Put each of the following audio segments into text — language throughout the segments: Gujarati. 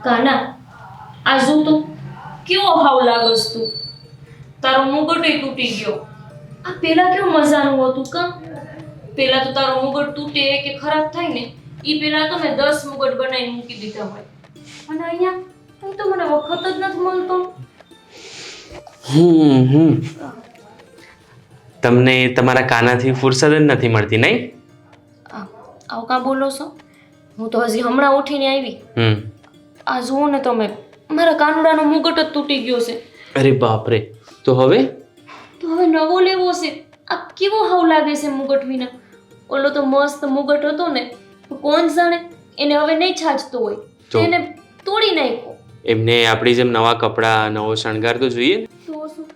કાના આ જો તો કેવો હાવ લાગસ તું. તારો મુગટ તૂટી ગયો. આ પેલા કેવું મજાનું હતું કા. પેલા તો તારો મુગટ તૂટે કે ખરાબ થાય ને ઈ પેલા તો મેં 10 મુગટ બનાવીને મૂકી દીધા હોય. અને અહીંયા તો મને વખત જ નથી મળતો. તમને તમારા કાનાથી ફુરસદ જ નથી મળતી નહીં? આવું કાં બોલો છો? હું તો હજી હમણાં ઉઠીને આવી. આ જુઓ ને તમે, મારા કાનુડાનો મુગટ જ તૂટી ગયો છે. અરે બાપ રે, તો હવે નવો લેવો છે. આ કેવો હાવ લાગે છે મુગટ વિના. ઓલો તો મસ્ત મુગટ હતો ને, કોણ જાણે એને હવે નહીં છાજતો હોય તો એને તોડી નાખ્યો. એમને આપણી જેમ નવા કપડાં, નવો શણગાર તો જોઈએ ને. તો શું,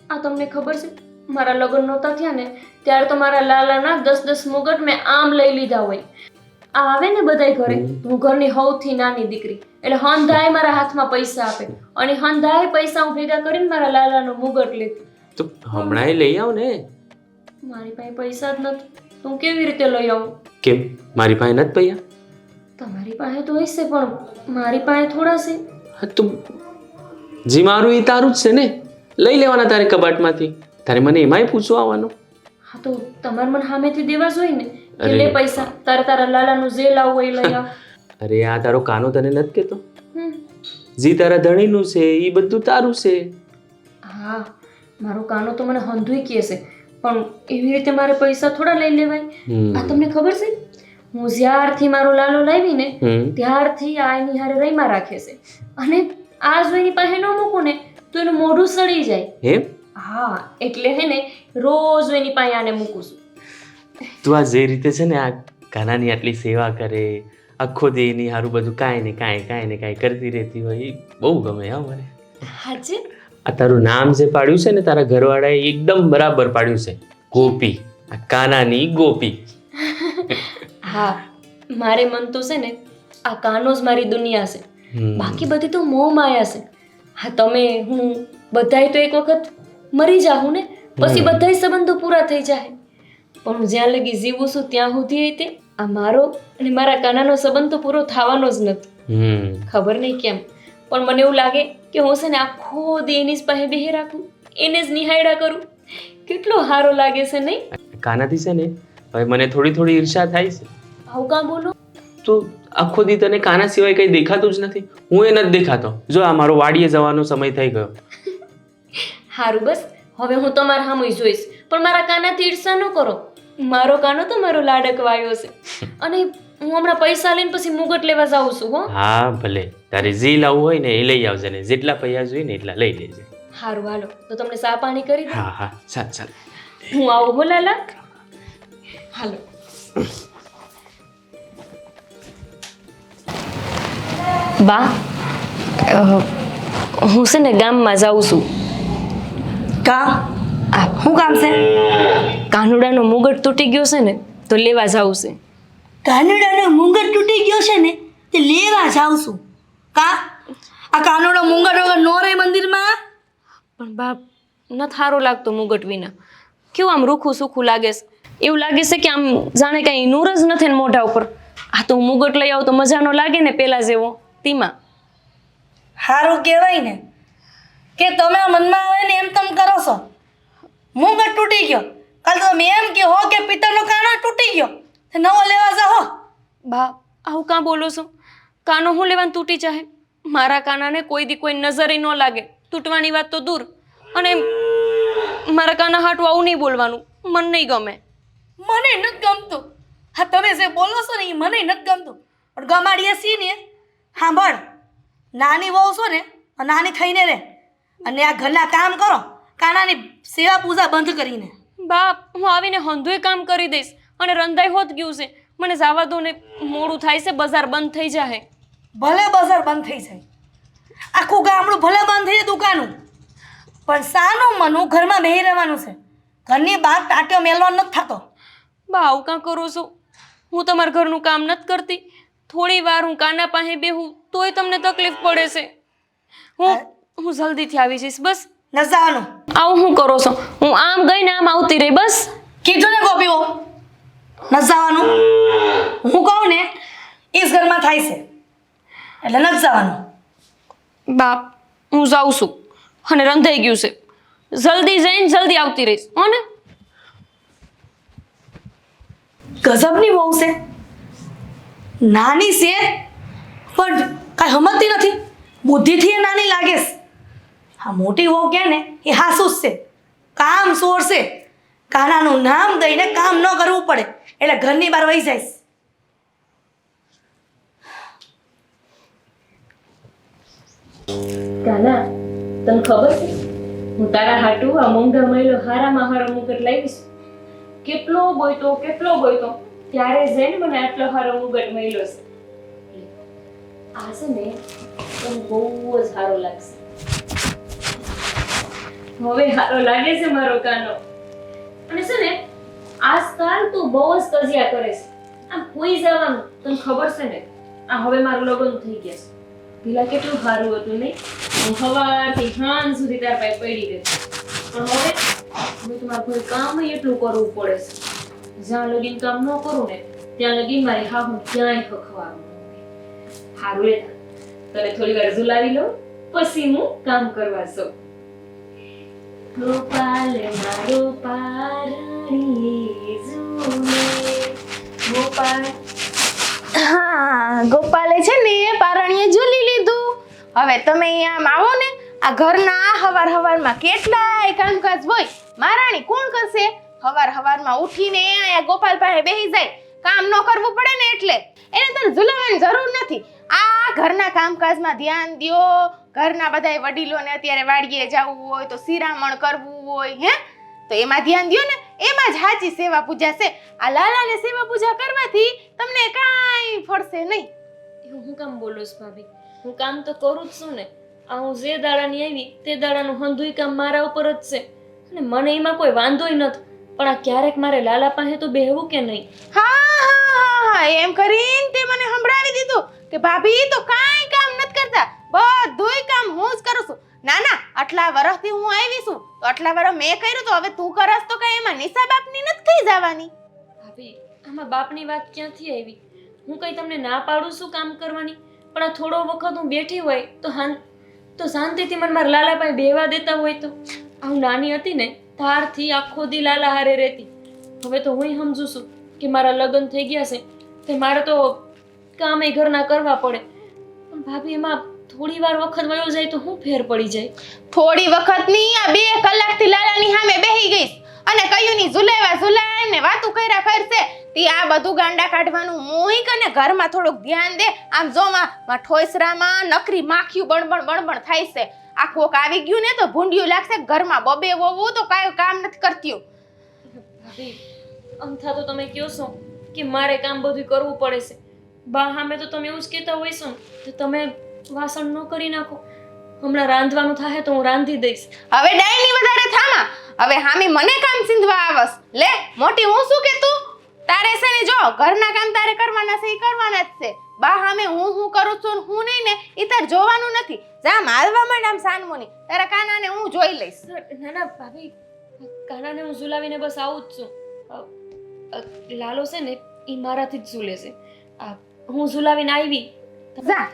આ તમને ખબર છે મારા લગ્ન નહોતા થયા ને ત્યારે તો મારા લાલાના 10 મુગટ મેં આમ લઈ લીધા હોય. આ આવે ને બધાય ઘરે, હું ઘરની સૌથી નાની દીકરી, એટલે હંધાય મારા હાથમાં પૈસા આપે અને હંધાય પૈસા હું ભેગા કરીને મારા લાલાનો મુગટ લેતી. તો હમણાં લઈ આવ ને. મારી પાસે પૈસા જ નથી, તું કેવી રીતે લઈ આવું? કેમ, મારી પાસે નથી પૈસા? તમારી પાસે તો હશે પણ મારી પાસે થોડા છે. હા તો જી મારું એ તારું જ છે ને, લઈ લેવાના તારે કબાટમાંથી. તારે મને એમાંય પૂછવા આવવાનું? હા તો તમારે મને સામેથી દેવા જોઈએ ને કે લે પૈસા, તારા લાલાનું જે લાવવું હોય લઈ આવ. અરે આ તારો કાનો તને નથી કેતો? જી તારા ધણીનું છે એ બધું તારું છે. હા, મારો કાનો તો મને હંધુય કહે છે પણ એવી રીતે મારે પૈસા થોડા લઈ લેવાય. આ તમને ખબર છે, હું જ્યારથી મારો લાલો લાવી ને ત્યારથી આ એની હારે રહીમાં રાખે છે અને આ જો એની પાસે ન મૂકું ને તો એનું મોઢું સડી જાય. એમ? હા, એટલે હે ને રોજ એની પાસે આને મૂકું છું. તું આ જે રીતે છે ને આ કાનાની આટલી સેવા કરે, આખો દી એની હારું બધું કાંઈ ને કાંઈ કરતી રહેતી હોય, એ બહુ ગમે. હા મને. હાજી? આ તારું નામ જે પાડ્યું છે ને તારા ઘરવાળાએ એકદમ બરાબર પાડ્યું છે, ગોપી. આ કાનાની ગોપી. હા, મારે મન તો છે ને આ કાનો જ મારી દુનિયા છે, બાકી બધી તો મોહ માયા છે. હા, તમે હું બધાય તો એક વખત મરી જાઉં ને પછી બધાય સંબંધો પૂરા થઈ જાય, પણ હું જ્યાં લગી જીવું છું ત્યાં સુધી તે આ મારો અને મારા કાનાનો સંબંધ તો પૂરો થવાનો જ નથી. ખબર નહીં કેમ પણ મને એવું લાગે કે હું છે ને આખો દી એની જ પાસે બેહી રાખું, એને જ નિહાળ્યા કરું. કેટલો સારો લાગે છે નહીં? કાનાથી છે ને હવે મને થોડી ઈર્ષા થાય છે. આવું કાં બોલો? તો આખો દી તને કાના સિવાય કઈ દેખાતું જ નથી. હું એ નથી દેખાતો. જો આ મારો વાડીએ જવાનો સમય થઈ ગયો. હારું, બસ હવે હું તમારા સામે જોઈશ પણ મારા કાનાથી ઈર્ષા ન કરો. મારો કાનો તો મારો લાડક વાયો છે અને હું હમણાં પૈસા લઈને પછી મુગટ લેવા જાઉં છું. હો હા ભલે, તારે જે લાવવું હોય ને એ લઈ આવજે ને જેટલા પૈસા જોઈએ ને એટલા લઈ લેજે. હારું, હાલો તો તમને ચા પાણી કરી દઉં. હા ચાલ. હું આવું હો લાલા. હાલો. બા, હું છે ને ગામમાં જાઉં છું. શું કામ છે? કાનુડાનો મુગટ તૂટી ગયો છે ને તો લેવા જાઉં છે. કાનુડાનો મુંગટ તૂટી ગયો છે ને તે લેવા જાઉં છું. આ કાનુડો મુંગટ વગર નો રહે મંદિરમાં? પણ બાપ, ન સારો લાગતો મુગટ વિના. કેવું આમ રૂખું સૂખું લાગે છે. એવું લાગે છે કે આમ જાણે કઈ નૂર જ નથી ને મોઢા ઉપર. આ તો મુગટ લઈ આવું તો મજાનો લાગે ને પેલા જેવો તીમાં. સારું કહેવાય ને કે તમે મનમાં આવે ને એમ તમે કરો છો. મુંગટ તૂટી ગયો, કાલ તમે એમ કહો કે પિત્તળનો કાનો તૂટી ગયો, નવો લેવા જાઓ. બા, આવું કાં બોલો છો? કાનો હું લેવાનું તૂટી જાય? મારા કાનાને કોઈ દી કોઈ નજરે ન લાગે, તૂટવાની વાત તો દૂર. અને મારા કાના હાટું આવું નહીં બોલવાનું, મને નહીં ગમે. મને નથી ગમતું. હા, તમે જે બોલો છો ને એ મને નથી ગમતું. પણ ગમાડીએ છીએ ને, સાંભળ, નાની વહુ છો ને નાની થઈને રે અને આ ઘરના કામ કરો, કાનાની સેવા પૂજા બંધ કરીને. બાપ, હું આવીને હંધુએ કામ કરી દઈશ અને રંધાઈ હોત ગયું છે. મને જવા દો ને, મોડું થાય છે, બજાર બંધ થઈ જાય. ભલે બજાર બંધ થઈ જાય, આખું ગામડું ભલે બંધ થઈ જાય, દુકાનું, પણ સાનું મનું ઘરમાં બેહી રહેવાનું છે. ઘરની બહાર ટાંટ્યો મેલવાનો નથી થતો. બા, આવું કાં કરો છો? હું તમારા ઘરનું કામ નથી કરતી. થોડી વાર હું કાના પાસે બેહું તોય તમને તકલીફ પડે છે. હું જલ્દીથી આવી જઈશ. બસ ન જવાનું. આવું શું કરો છો? હું આમ ગઈ ને આમ આવતી રહી. બસ કીધું ને ગોપીઓ, ન જવાનું. હું કહું ને એ જ ઘરમાં થાય છે એટલે ન જવાનું. બાપ હું જાઉં છું અને રંધાઈ ગયું છે. જલ્દી જઈને જલ્દી આવતી રહીશ હો ને. ગજબની વહુ છે. નાની છે પણ કાંઈ સમજતી નથી. બુદ્ધિથી એ નાની લાગે છે. હા મોટી વહુ કે ને એ હાસુસ છે, કામ સોર છે. કાનાનું નામ દઈને કામ ન કરવું પડે એટલે ઘરની બહાર વહી જાય. કાના તને ખબર છે હું તારા હાટુ આ મોંઘા મહિલો હારામાં હારો મુગટ લાવીશ. કેટલો બોયતો ત્યારે જઈને મને આટલો હારો મુગટ મહિલો છે. આ છે ને તને બહુ જ સારો લાગશે. હવે સારો લાગે છે મારો કાનો. અને છે ને આજકાલ તું બહુ જ કજિયા કરે છે. આમ કોઈ જવાનું તને ખબર છે ને આ હવે મારું લગ્ન થઈ ગયા છે. પેલા કેટલું સારું હતું નહીં? હું સવારથી સાંજ સુધી તાર પાસે પડી રહેતી. પણ હવે તમારે કોઈ કામ એટલું કરવું પડે છે. જ્યાં લગીન કામ ન કરું ને ત્યાં લગીન મારી હા હું ક્યાંય ખખવાનું. સારું રે તને થોડી વાર ઝુલાવી લઉં પછી હું કામ કરવા જાઉં. ગોપાલ મારો પારણી ઝૂલે ગોપાલ. હા ગોપાલે છે ને પારણીએ ઝૂલી લીધું. હવે તમે અહીંયા આવો ને આ ઘરના હવારમાં કેટલાય કામકાજ હોય. મહારાણી કોણ કરશે? હવારમાં ઉઠીને અહીંયા ગોપાલ પાસે બેસી જાય. કામ ન કરવું પડે ને એટલે એને તને ઝૂલાવવાની જરૂર નથી. આ ઘરના કામકાજમાં ધ્યાન દ્યો. ઘરના બધાય વડીલોને અત્યારે વાડીએ જવું હોય તો શિરામણ કરવું હોય તો એમાં ધ્યાન દ્યો ને. એમાં જ સાચી સેવા પૂજા છે. આ લાલાને સેવા પૂજા કરવાથી તમને કાંઈ ફળશે નહીં. એવું હું કામ બોલું છું ભાભી? હું કામ તો કરું જ છું ને. આ હું જે દાડાની આવી તે દાડાનું હંધુય કામ મારા ઉપર જ છે અને મને એમાં કોઈ વાંધોય નથી. પણ આ ક્યારેક મારે લાલા પાસે તો બેહવું કે નહીં? હા એમ કરીને તે મને સંભળાવી દીધું કે ભાભી તો કાંઈ કામ નથી કરતા, બધુંય કામ હું જ કરું છું. ના આટલા વર્ષથી હું આવી છું તો આટલા વર્ષ મેં કર્યું તો હવે તું કરસ તો કઈ એમાં નિશા બાપની નથી થઈ જવાની. ભાભી આમાં બાપની વાત ક્યાંથી આવી? હું કઈ તમને ના પાડું છું કામ કરવાની? પણ આ થોડો વખત હું બેઠી હોય તો શાંતિથી મને મારા લાલા પાસે બેહવા દેતા હોય તો. હું નાની હતી ને ત્યારથી આખો દી લાલા હારે રહેતી. હવે તો હું સમજુ છું કે મારા લગ્ન થઈ ગયા છે તે મારે તો કામ એ ઘરના કરવા પડે. પણ ભાભી એમાં થોડી વાર વખત વયો જાય તો હું ફેર પડી જાય? થોડી વખતની આ 2 કલાકથી લાલાની સામે બેહી ગઈશ અને કયું ની ઝુલાય ને વાતું કર્યા કરશે. તી આ બધું ગાંડા કાઢવાનું મોઈક અને ઘરમાં થોડુંક ધ્યાન દે. આમ જો માં ઠોસરામાં નકરી માખિયું બણબણ થાય છે. આ કોક આવી ગયું ને તો ભૂંડિયું લાગશે. ઘરમાં બબે વવું તો કાંઈ કામ નથી કરતી. ભાભી અમથા તો તમે કહો છો કે મારે કામ બધું કરવું પડે છે. બા સામે તો તમે એવું જ કહેતા હોય છો ને તો તમે વાસણ ન કરી નાખો. હમણાં રાંધવાનું થાય તો હું રાંધી દઈશ. હવે ડાયની વધારે થામા. હવે હામી મને કામ સિંધવા આવસ. લે મોટી હું શું કે તું તારે છે ને જો ઘરના કામ તારે કરવાના છે ઈ કરવાના જ છે. બા હામે હું કરું છું ને હું નહીં ને ઈ તાર જોવાનું નથી. જા માલવા માંડ આમ સાનમોની. તારા કાનાને હું જોઈ લઈશ. ના ભાભી કાનાને હું ઝુલાવીને બસ આવું જ છું. લાલો છે ને એ મારાથી જ ઝૂલે છે. હું ઝુલાવીને આવી જા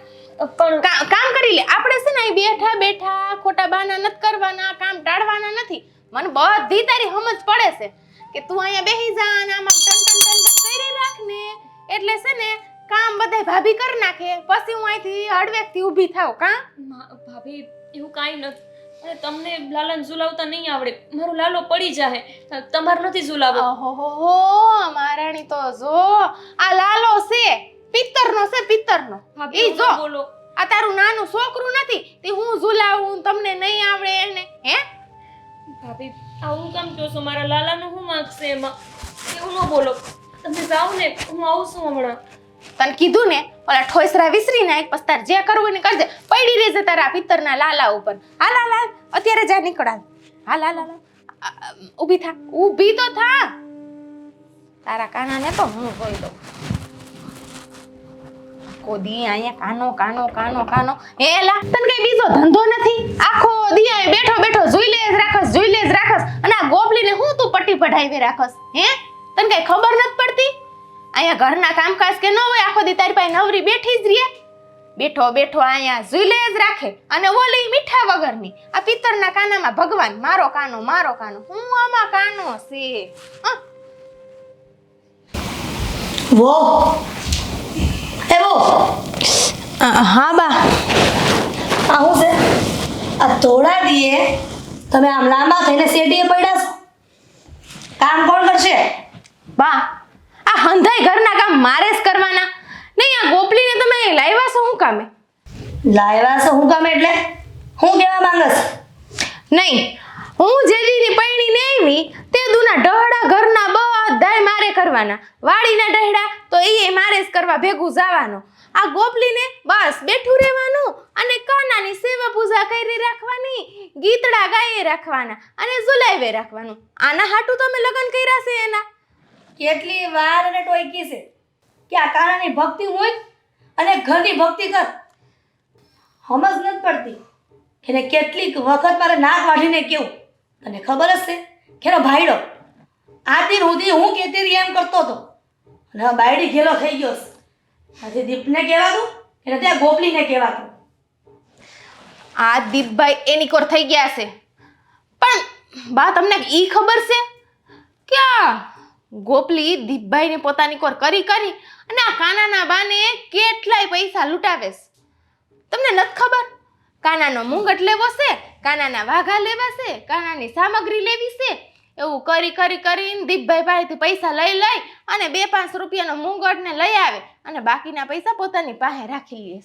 પણ કામ કરી લે. આપણે છે ને અહીં બેઠા ખોટા બહાના નથી કરવાના, કામ ટાળવાના નથી. મને બધી તારી સમજ પડે છે કે તું અહીંયા બેહી જા અને આમાં ટન કરી રાખ ને એટલે છે ને કામ બધાય ભાભી કરી નાખે. પછી હું અહીંથી હળવેકથી ઊભી થાવ. ભાભી એવું કાંઈ નથી. અને તમને લાલાને ઝુલાવતા નહીં આવડે. મારો લાલો પડી જાહે. તમારે નથી ઝુલાવો. ઓહો મહારાણી તો જો આ લાલો છે પિત્તરનો છે પિત્તરનો. ઈ જો બોલો આ તારું નાનું છોકરું નથી તે હું ઝુલાવું તમને નહીં આવડે એને ભાભી આવું કામ કહો છો? મારા લાલાનું શું માગશે એમાં? એવું ન બોલો. તમે જાઓ ને હું આવું છું હમણાં. તને કીધું ને ઓલા ઠોસરા વિસરી નાખ પછી તાર જે કરવું ને કરજે. પડી રહેજે તારા પિત્તરના લાલા ઉપર. હાલ અત્યારે જા નીકળાલ. હાલ ઊભી તો થા. તારા કાનાને તો હું જોઈ દઉં. કોદી અહીંયા કાનો હે લા તને કઈ બીજો ધંધો નથી? આખો દી અહીંયા બેઠો જોઈ લે જ રાખસ અને આ ગોબલીને હું તું પટ્ટી પઢાવી રાખસ તને કઈ ખબર નથી પડતી? અહીંયા ઘરના કામકાજ કે ન હોય આખો દી તારી પાસે નવરી બેઠી જ રહે. બેઠો બેઠો અહીંયા ઝૂલે જ રાખે અને ઓલી મીઠા વગરની આ પિત્તળના કાનામાં ભગવાન મારો કાનો હું આમાં કાનો છે હં? વો એ વો હા બા આ હું છે આ થોડા દીએ તમે આમ લાંબા થઈને શેટીએ પડ્યા છો કામ કોણ કરશે બા આ હંધાઈ ઘરના કામ મારે જ કરવાના નહીં આ ગોપલીને તમે લાવ્યા છો શું કામે લાવ્યા છો હું કામ એટલે હું કહેવા માંગસ નહીં હું જે દીની પૈણીને આવી તે દુના ડહડા ઘરના બધાય મારે કરવાના વાડીના ડહડા તો એ મારે જ કરવા ભેગું જવાનું આ ગોપલીને બસ બેઠું રહેવાનું અને કાનાની સેવા પૂજા કરી રાખવાની ગીતડા ગાયે રાખવાના અને ઝુલાવે રાખવાનું આના હાટું તમે લગ્ન કર્યા છે એના કેટલી વાર અને ટોયકી છે કે આ કાનાની ભક્તિ હોય અને ઘરની ભક્તિ કર સમજ નથી પડતી એને કેટલીક વખત મારે નાક વાઢીને કેવું તને ખબર જ છે કે એનો ભાઈડો આ દિન સુધી હું કહેતી હતી એમ કરતો હતો અને હવે બાયડી ઘેલો થઈ ગયો છે હજી દીપને કહેવાતું એને ત્યાં ગોપલીને કહેવાતું આ દીપભાઈ એની કોર થઈ ગયા છે પણ બા તમને ઈ ખબર છે કે આ ગોપલી દીપભાઈને પોતાની કોર કરી અને આ કાનાના બાને કેટલાય પૈસા લૂંટાવે છે તમને નથી ખબર કાનાનો મુંગટ લેવો છે કાનાના વાઘા લેવા છે કાનાની સામગ્રી લેવી છે એવું કરીને દીપભાઈ પાસેથી પૈસા લઈ અને 2-5 રૂપિયાનો મુંગટ ને લઈ આવે અને બાકીના પૈસા પોતાની પાસે રાખી લે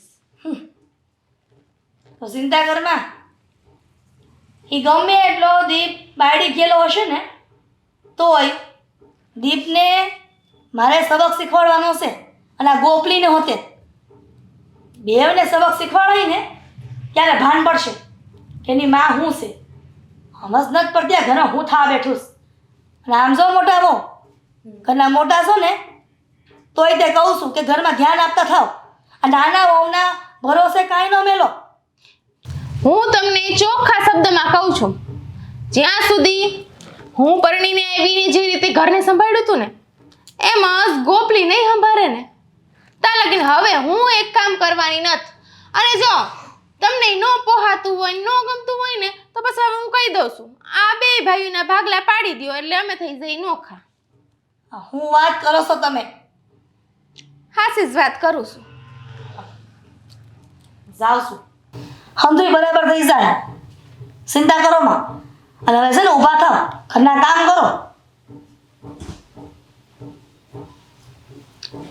તો ચિંતા કરમાં એ ગમે એટલો દીપ બાયડી ગયેલો હશે ને તોય દીપને મારે સબક શીખવાડવાનો છે અને આ ગોપલીને હોતે બેવને સબક શીખવાડાય ને ત્યારે ભાન પડશે કે એની માં હું છે સમજ નથી પડતી આ ઘરમાં હું થવા બેઠું છું અને આમ જો મોટા બહુ ઘરના મોટા છો ને તોય તે કહું છું કે ઘરમાં ધ્યાન આપતા થાવ અને નાના વહુના ભરોસે કાંઈ ન મેલો હું તમને ચોખ્ખા શબ્દમાં કહું છું જ્યાં સુધી હું પરણીને આવીને જે રીતે ઘરને સંભાળ્યું હતું ને એમ જ ગોપલી નહીં સંભાળે ને તા લગીને હવે હું એક કામ કરવાની નથી અને જો તમને ન પોહાતું હોય ન ગમતું હોય ને તો પછી હવે હું કહી દઉં છું આ બે ભાઈઓના ભાગલા પાડી દો એટલે અમે થઈ જઈ નોખા હું વાત કરો છો તમે હાસી જ વાત કરું છું જાઉં છું હંધુય બરાબર થઈ જાય ચિંતા કરો માં અને હવે છે ને ઊભા થાવ ઘરના કામ કરો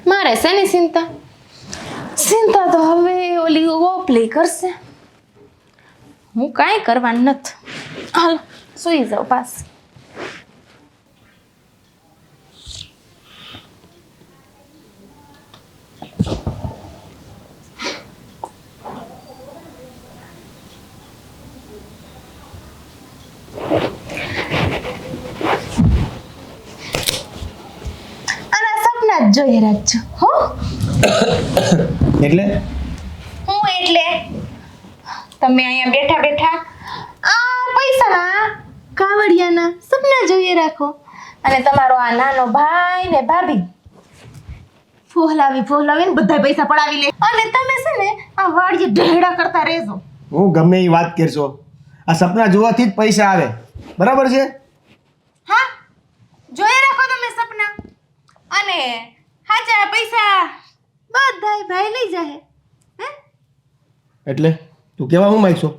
મારે શેની ચિંતા તો હવે ઓલી ગોપલી કરશે હું કાંઈ કરવાનું નથી હાલ સૂઈ જાઉં પાસ જોઈએ રાખજો હો એટલે તમે અહીંયા બેઠા બેઠા આ પૈસાના કાવડિયાના સપના જોઈએ રાખો અને તમારો આ નાનો ભાઈ ને ભાભી ફોહલાવીને બધા પૈસા પડાવી લે અને તમે છે ને આ વાડીએ ઢેડા કરતા રહેજો હું ગમે એ વાત કરશો આ સપના જોવાથી જ પૈસા આવે બરાબર છે હા જોઈએ રાખો તમે સપના અને હાચા પૈસા બધાય ભાઈ લઈ જાય હે એટલે તું કેવા હું માંગશો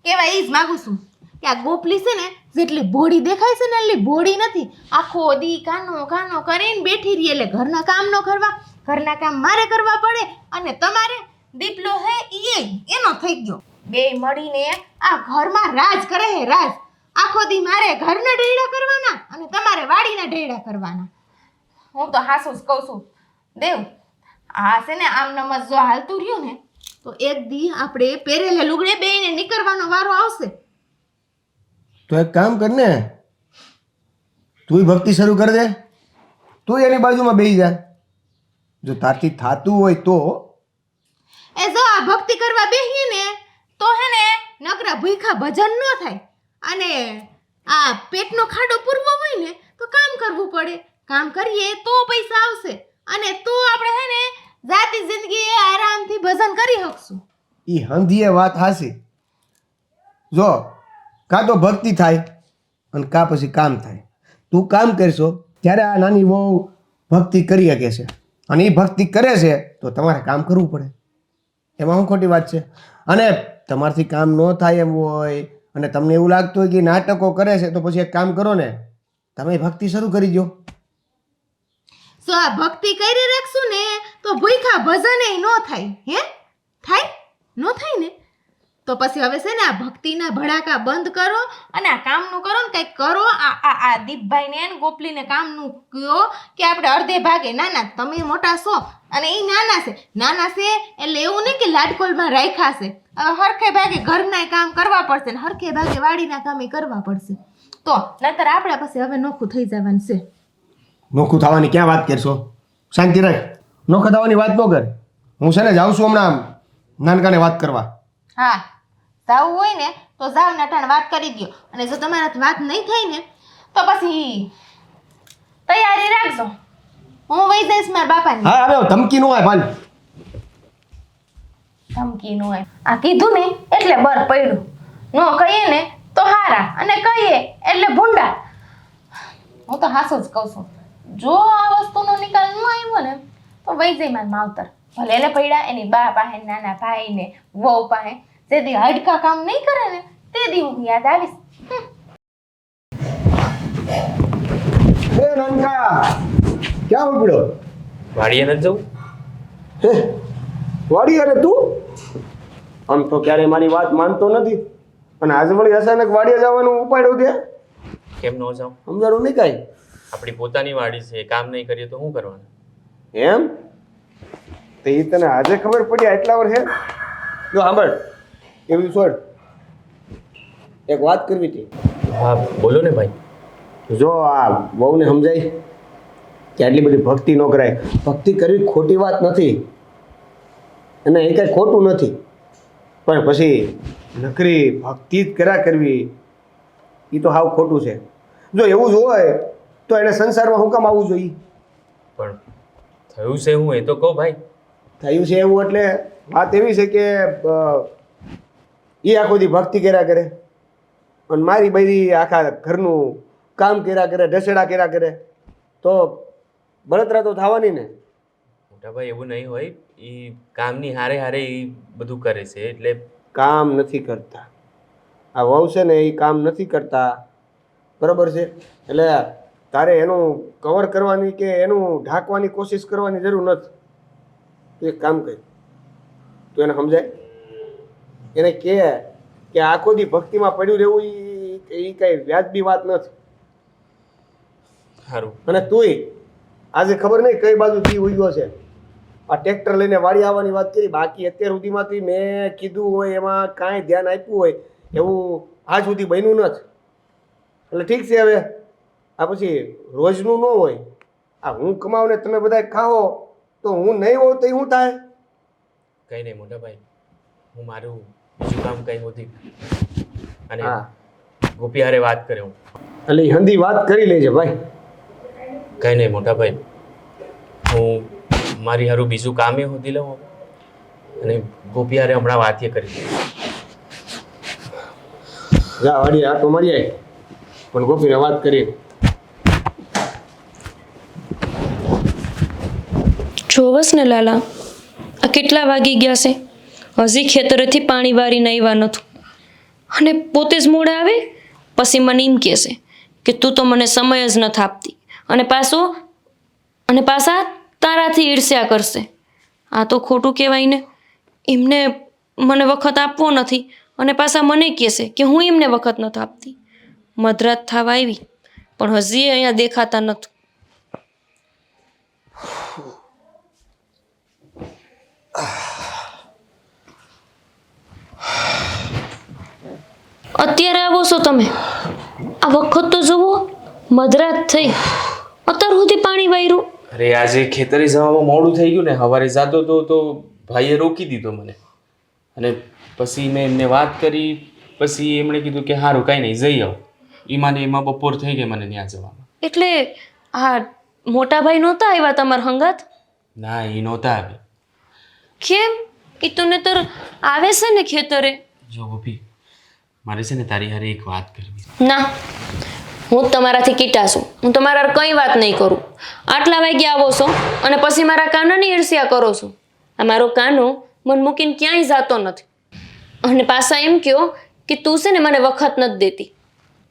કેવા ઈ જ માગું છું કે આ ગોપલી છે ને જેટલી બોડી દેખાય છે ને એટલી બોડી નથી આખો દી કાનો કરીને બેઠી રહી એટલે ઘરના કામ ન કરવા ઘરના કામ મારે કરવા પડે અને તમારે દીપલો હે એનો થઈ ગયો બે મળીને આ ઘરમાં રાજ કરે હે રાજ આખો દી મારે ઘરના ઢેડા કરવાના અને તમારે વાડીના ઢેડા કરવાના હું તો હાસું જ કહું છું દેવ આ છે ને આમ નમસ જો હાલતું રહ્યું ને તો એક દી આપણે પહેરેલા લુગડે બેને નીકળવાનો વારો આવશે તો એક કામ કર ને તુંય ભક્તિ શરૂ કરી દે તું એની બાજુમાં બેસી જા જો તારથી થાતું હોય તો એ જો આ ભક્તિ કરવા બેહીએ ને તો હે ને નકરા ભૂખા ભજન ન થાય અને આ પેટનો ખાડો પૂરવો હોય ને તો કામ કરવું પડે કામ કરીએ તો પૈસા આવશે અને તો આપણે હે ને જાતી જિંદગી આરામથી ભજન કરી શકશું એ હંધીએ વાત હાસી. જો કાં તો ભક્તિ થાય અને કાં પછી કામ થાય. તું કામ કરશો ત્યારે આ નાની વહુ ભક્તિ કરી શકે છે, અને એ ભક્તિ કરે છે તો તમારે કામ કરવું પડે. એમાં શું ખોટી વાત છે? અને તમારથી કામ ન થાય એમ હોય અને તમને એવું લાગતું હોય કે નાટકો કરે છે, તો પછી એક કામ કરો ને, તમે ભક્તિ શરૂ કરી દો. સો આ ભક્તિ કરી રાખશું ને તો ભૂખા ભજન ન થાય. હે થાય? ન થાય ને તો પછી હવે છે ને આ ભક્તિના ભડાકા બંધ કરો અને આ કામનું કરો ને કંઈક કરો. આ દીપભાઈને ને ગોપલીને કામનું કહો કે આપણે અડધે ભાગે. ના તમે મોટા છો અને એ નાના છે એટલે એવું નહીં કે લાડકોલમાં રાખ્યા છે. હવે હરખે ભાગે ઘરના કામ કરવા પડશે ને હરખે ભાગે વાડીના કામ કરવા પડશે, તો નહીતર આપણે પછી હવે નોખું થઈ જવાનું છે. નોખું થવાની ક્યાં વાત કરશો? શાંતિ રાખ. નોખા થવાની વાત ન કર. હું છે ને જાઉં છું હમણાં નાનકાને વાત કરવા. હા, જાવું હોય ને તો જાવ નટાણ વાત કરી દો, અને જો તમારાથી વાત નહીં થાય ને તો પછી તૈયારી રાખજો. હું વહી જઈશ મારા બાપાની. હા, હવે ધમકી ન હોય ભાલ. ધમકી નો હોય. આ કીધું ને એટલે બર પડ્યું. નો કહીએ ને તો હારા, અને કહીએ એટલે ભૂંડા. હું તો હાસું જ કહું છું. જો આ વસ્તુનો નિકાલ ન આવ્યો ને તો વહી જાય મારા માવતર. ભલે એને પડ્યા એની બા પાસે, નાના ભાઈ ને વહુ પાસે. જે દી હડકા કામ નહીં કરે ને તે દી હું યાદ આવીશ. એ નાનકા, ક્યાં ઉપડ્યો? વાડીએ નથી જવું? હે, વાડી? અરે તું આમ તો ક્યારે મારી વાત માનતો નથી, અને આજે વળી અચાનક વાડીએ જવાનું ઉપાડ્યું તે? કેમ ન જાઉં? સમજાણું નહીં કાંઈ? આપણી પોતાની વાડી છે, કામ નહીં કરીએ તો શું કરવાનું? એમ? તો એ તને આજે ખબર પડી એટલા વર્ષે? જો સાંભળ, એવું છોડ, એક વાત કરવી હતી. હા બોલો ને ભાઈ. જો આ વહુને સમજાય કે આટલી બધી ભક્તિ ન કરાય. ભક્તિ કરવી ખોટી વાત નથી, અને એ કાંઈ ખોટું નથી, પણ પછી નકરી ભક્તિ જ કર્યા કરવી એ તો હાવ ખોટું છે. જો એવું જ હોય તો એને સંસારમાં શું કામ આવવું જોઈએ? પણ થયું છે હું એ તો કહો ભાઈ. થયું છે એવું એટલે વાત એવી છે કે એ આખો દી ભક્તિ કર્યા કરે અને મારી બધી આખા ઘરનું કામ કર્યા કરે, ઢસેડા કર્યા કરે, તો બળતરા તો થવાની ને. મોટા ભાઈ એવું નહીં હોય, એ કામની હારે હારે એ બધું કરે છે એટલે. કામ નથી કરતા આ વહુ છે ને, એ કામ નથી કરતા, બરાબર છે? એટલે તારે એનું કવર કરવાની કે એનું ઢાંકવાની કોશિશ કરવાની જરૂર નથી. તું એક કામ કર, તું એને સમજાય, એને કહે કે આખો દી ભક્તિમાં પડ્યું રહેવું એ કઈ વ્યાજબી વાત નથી. સારું. અને તુંય આજે ખબર નહીં કઈ બાજુ થી ઉગ્યો છે. આ ટ્રેક્ટર લઈને વાડી આવવાની વાત કરી, બાકી અત્યાર સુધીમાંથી મેં કીધું હોય એમાં કાંઈ ધ્યાન આપ્યું હોય એવું આજ સુધી બન્યું નથી. એટલે ઠીક છે, હવે આ પછી રોજનું ન હોય. આ હું કમાવ ને તમે બધા ખાઓ તો હું નહીં હોઉં તો શું થાય? કંઈ નહીં મોટા ભાઈ, હું મારું બીજું કામ કંઈ હોતી. અને હા, ગોપી હારે વાત કરે હું. એટલે એ હંધી વાત કરી લેજે ભાઈ. કંઈ નહીં મોટા ભાઈ, હું મારી હારું બીજું કામે હોતી લઉં અને ગોપી હારે હમણાં વાતીએ કરી દઉં. જા વાડી આટો મારી આવી, પણ ગોપીને વાત કરી. જોવસ ને લાલા, આ કેટલા વાગી ગયા છે? હજી ખેતરેથી પાણી વારીને આવ્યા નતું, અને પોતે જ મોડા આવે. પછી મને એમ કહેશે કે તું તો મને સમય જ નથી આપતી, અને પાછા તારાથી ઈર્ષ્યા કરશે. આ તો ખોટું કહેવાય ને. એમને મને વખત આપવો નથી અને પાછા મને કહેશે કે હું એમને વખત નથી આપતી. મધરાત થવા આવી પણ હજી અહીંયા દેખાતા નથી. અત્યારે આવો છો તમે? આ વખત તો જુઓ, મધરાત થઈ, અત્યાર સુધી પાણી વાર્યું. અરે આજે ખેતરે જવામાં મોડું થઈ ગયું ને, સવારે જતો તો ભાઈએ રોકી દીધો મને. અને પછી મેં એમને વાત કરી, પછી એમણે કીધું કે સારું કાંઈ નહીં જઈ આવો. એમાં બપોર થઈ ગઈ મને ત્યાં જવામાં. એટલે આ મોટા ભાઈ નહોતા આવ્યા તમારા હંગાત? ના, એ નહોતા આવ્યા. કેમ? એ તો નહીતર આવે છે ને ખેતરે. જો ગોપી, મારે છે ને તારી હારે એક વાત કરવી. ના, હું જ તમારાથી કીટા છું. હું તમારા હારે કંઈ વાત નહીં કરું. આટલા વાગે આવો છો અને પછી મારા કાનાની ઈર્ષ્યા કરો છો. આ મારો કાનો મન મૂકીને ક્યાંય જાતો નથી. અને પાછા એમ કહો કે તું છે ને મને વખત નથી દેતી.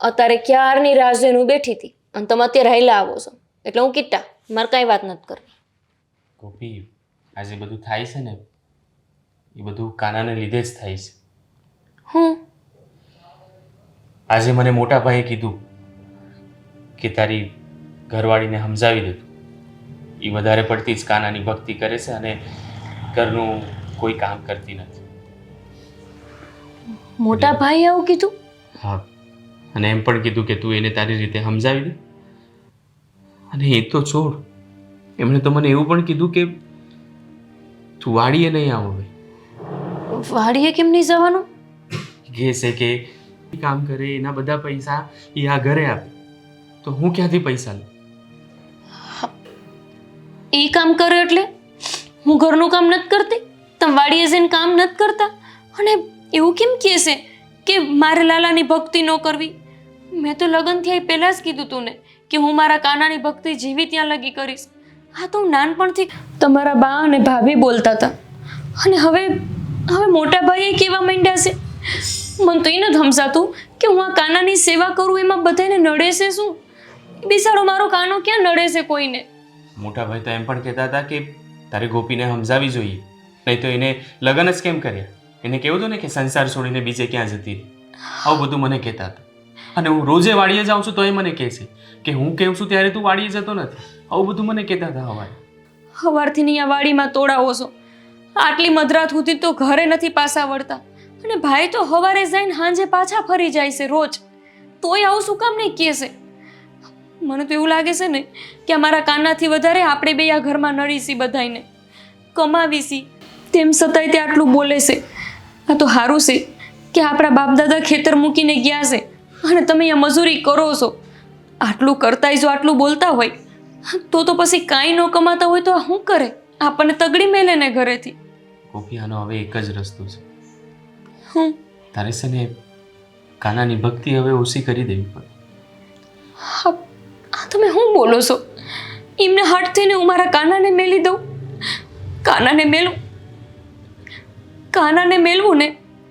અત્યારે ક્યારની રાહ જોઈને હું બેઠી હતી અને તમે અત્યારે હાઈલા આવો છો. એટલે હું કીટા, મારે કાંઈ વાત નથી કરવી. ગોપી, આજે બધું થાય છે ને એ બધું કાનાને લીધે જ થાય છે. હું આજે મને મોટા ભાઈએ કીધું કે તારી ઘરવાળીને સમજાવી દીધું. એ વધારે પડતી જ કાનાની ભક્તિ કરે છે અને ઘરનું કોઈ કામ કરતી નથી. મોટા ભાઈએ આવું કીધું? હા, અને એમ પણ કીધું કે તું એને તારી રીતે સમજાવી દે. અને એ તો છોડ, એમણે તો મને એવું પણ કીધું કે તું વાડીએ નહીં આવો હવે. વાડીએ કેમ નહીં જવાનું? કહે છે કે કામ કરે એના બધા પૈસા એ આ ઘરે આપે, તો હું ક્યાંથી પૈસા લઉં? એ કામ કરે એટલે હું ઘરનું કામ નથી કરતી? તમે વાડીએ જઈને કામ નથી કરતા? અને એવું કેમ કહે છે કે મારે લાલાની ભક્તિ ન કરવી? મેં તો લગ્ન થયા પહેલાં જ કીધું તું ને કે હું મારા કાનાની ભક્તિ જીવી ત્યાં લગી કરીશ. હા, તો હું નાનપણથી તમારા બા અને ભાભી બોલતા હતા અને હવે મોટા ભાઈએ કહેવા માંડ્યા છે. મને તો એ નથી સમજાતું કે હું આ કાનાની સેવા કરું એમાં બધાને નડે છે શું? બિચારો મારો કાનો ક્યાં નડે છે કોઈને? મોટા ભાઈ તો એમ પણ કહેતા હતા કે તારે ગોપીને સમજાવી જોઈએ, નહીં તો એને લગ્ન જ કેમ કર્યા. એને કહેવું હતું ને કે સંસાર છોડીને બીજે ક્યાં જતી રહી. આવું બધું મને કહેતા હતા. અને હું રોજે વાડીએ જાઉં છું તો એ મને કહે છે કે હું કહું છું ત્યારે તું વાડીએ જતો નથી. આવું બધું મને કહેતા હતા હવારે. સવારથી અહીંયા વાડીમાં તોડાવો છો, આટલી મધરાત સુધી તો ઘરે નથી પાછા વળતા. અને ભાઈ તો સવારે જઈને સાંજે પાછા ફરી જાય છે રોજ. તોય આવું શું કામ નહીં કહે છે? મને તો એવું લાગે છે ને કે અમારા કાનાથી વધારે આપણે બે આ ઘરમાં નડીશી બધાને કમાવીશી, તેમ છતાંય તે આટલું બોલે છે. આ તો સારું છે કે આપણા બાપ દાદા ખેતર મૂકીને ગયા છે અને તમે અહીંયા મજૂરી કરો છો. આટલું કરતાંય જો આટલું બોલતા હોય તો પછી કાંઈ ન કમાતા હોય તો આ શું કરે? આપણને તગડી મેલે ને ઘરેથી. ગોપી, આનો હવે એક જ રસ્તો છે. હું તારે છે ને કાનાની ભક્તિ હવે ઓછી કરી દેવી પડે. હા, આ તમે શું બોલો છો? એમને હટ થઈને હું મારા કાનાને મેલી દઉં? કાનાને મેલવું ને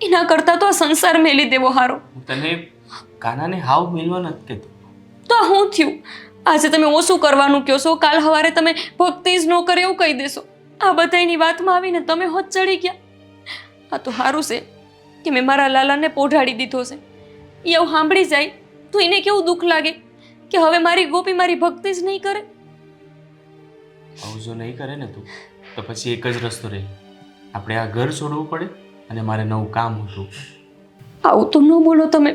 એના કરતાં તો આ સંસાર મેલી દેવો હારો. હું તને કાનાને હાવ મેલવા નથી કહેતો. તો આ શું થયું? આજે તમે ઓછું કરવાનું કહો છો, કાલ સવારે તમે ભક્તિ જ ન કરે એવું કહી દેશો. આ બધાની વાતમાં આવીને તમે હોત ચડી ગયા. આ તો સારું છે કે મેં મારા લાલાને પોઢાડી દીધો છે. એ એવું સાંભળી જાય તો એને કેવું દુઃખ લાગે કે હવે મારી ગોપી મારી ભક્તિ જ નહીં કરે. આવું જો નહીં કરે ને તું તો પછી એક જ રસ્તો રહે. આપણે આ ઘર છોડવું પડે અને મારે નવું કામ હતું. આવું તો ન બોલો તમે.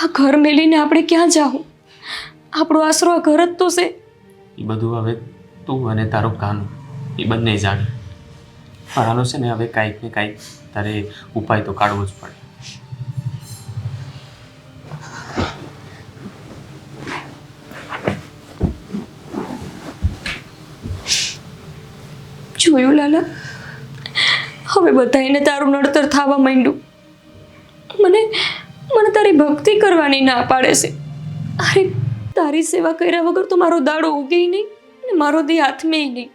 આ ઘર મેલીને આપણે ક્યાં જાવું? આપણો આશરો આ ઘર જ તો છે. એ બધું હવે તું અને તારો કાનો એ બંને જાણે. પણ આનો છે ને હવે કાંઈક ને કાંઈક તારે ઉપાય તો કાઢવો જ પડે. જોયું લાલા, હવે બધાને તારું નડતર થવા માંડ્યું. મને તારી ભક્તિ કરવાની ના પાડે છે. અરે, તારી સેવા કર્યા વગર તો મારો દાડો ઉગે નહીં અને મારો દી હાથમાં નહીં.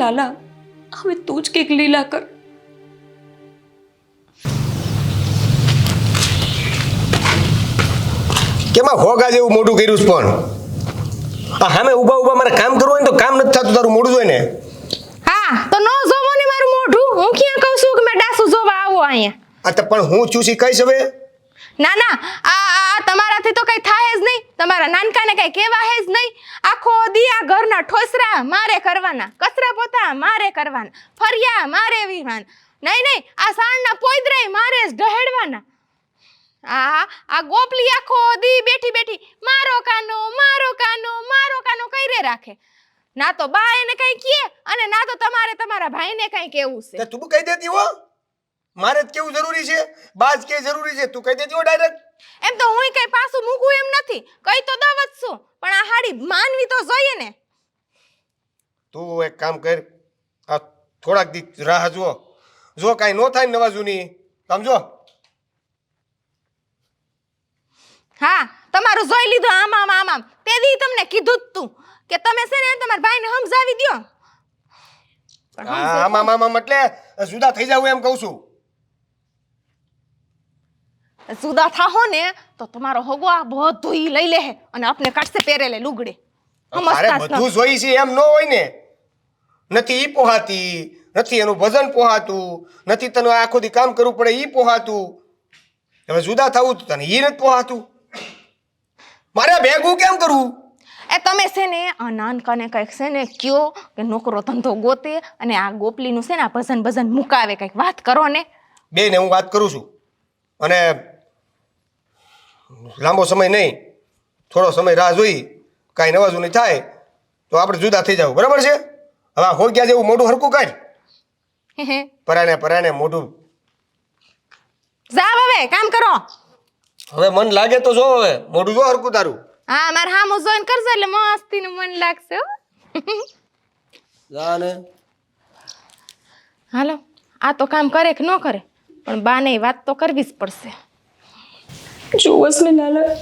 લાલા, હવે તું જ કંઈક લીલા કર. કેમાં હોગા જેવું મોઢું કર્યું છે પણ આ સામે ઊભા ઊભા મારે કામ કરવું હોય ને તો કામ નથી થતું તારું મોઢું જોઈને. હા, તો ન જોવો ને મારું મોઢું. હું ક્યાં કહું છું કે મેં ડાસુ જોવા આવો અહીંયા? આ તો પણ હું છું શી કહીશ હવે. ના ના, આ તમારાથી તો કઈ થાય જ નહીં. તમારા નાનકાને કઈ કહેવા હે જ નહીં. આખો દી આ ઘરના ઠોસરા મારે કરવાના, કચરા પોતા મારે કરવાના, ફરિયા મારે વીવાના. નહીં, આ સાણના પોઈદરાય મારે જ ઢહેડવાના. આ ગોપલી આખો દી બેઠી મારો કાનો કઈરે રાખે. ના તો બા એને કઈ કહે અને ના તો તમારે તમારા ભાઈને કઈ કેવું છે. તું કહી દેતી હો, મારે જ કેવું જરૂરી છે? બાજ કે જરૂરી છે? તું કહી દેતી હો ડાયરેક્ટ. એમ તો હું કઈ પાછું મૂકું એમ નથી, કઈ તો દવ જ છું, પણ આ હાડી માનવી તો જોઈએ ને. તું એક કામ કર, આ થોડાક દી રાહ જુઓ. જો કાંઈ ન થાય ને નવા જૂની સમજો. હા તમારું જોઈ લીધું આમ આમ આમ આમ તે દી તમને કીધું જ તું કે તમે છે ને તમારા ભાઈને સમજાવી દ્યો. પણ સમજે આમ આમ આમ આમ એટલે જુદા થઈ જાવ એમ કહું છું. જુદા થાહો ને તો તમારો હગો આ બધું ઈ લઈ લે અને આપને કાઢશે પહેરેલે લુગડે. અરે સમજતા જ બધું જોઈ છે એમ ન હોય ને. નથી ઈ પોહાતી, નથી એનું ભજન પોહાતું, નથી તને આખો દી કામ કરવું પડે ઈ પોહાતું. હવે જુદા થવું તો તને ઈ નથી પોહાતું. મારે ભેગું કેમ કરવું? એ તમે છે ને આ નાનકાને કંઈક છે ને કયો કે નોકરો ધંધો ગોતે અને આ ગોપલીનું છે ને આ ભજન ભજન મુકાવે કંઈક વાત કરો ને. બેને હું વાત કરું છું અને લાંબો સમય નહીં, થોડો સમય રાહ જોઈ કાંઈ નવા જૂની થાય તો આપણે જુદા થઈ જાવ. બરાબર છે? હવે આ હોગ્યા જેવું મોઢું હરકું કાઢ. પરાણે પરાણે મોઢું. જાવ હવે કામ કરો. હવે મન લાગે તો જો, હવે મોઢું જો હરકું તારું. હા મારે હામું જોઈન કરજો એટલે મસ્તીનું મન લાગશે હો. જા ને. હાલો આ તો કામ કરે કે ન કરે પણ બાને વાત તો કરવી જ પડશે. જોવસ ને લાલા,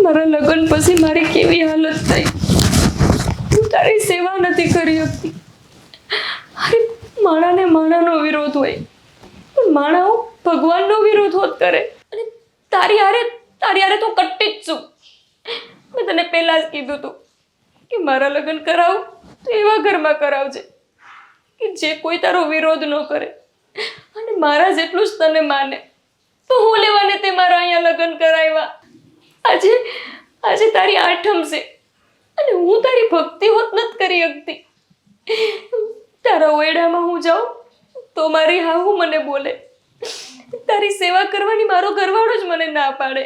મારા લગ્ન પછી મારી કેવી હાલત થઈ. હું તારી સેવા નથી કરી શકતી. અરે માણાને માણાનો વિરોધ હોય પણ માણાઓ ભગવાનનો વિરોધ હોત કરે. અને તારી હારે તો કટ્ટી જ છું. મેં તને પહેલા જ કીધું હતું કે મારા લગ્ન કરાવ તો એવા ઘરમાં કરાવજે કે જે કોઈ તારો વિરોધ ન કરે અને મારા જેટલું જ તને માને. તો હું લેવાને તે મારા અહીંયા લગ્ન કરાવ્યા. આજે તારી આઠમ છે અને હું તારી ભક્તિ હોત નથી કરી શકતી. તારા ઓયડામાં હું જાઉં તો મારી હાહુ મને બોલે, તારી સેવા કરવાની મારો ઘરવાળો જ મને ના પાડે.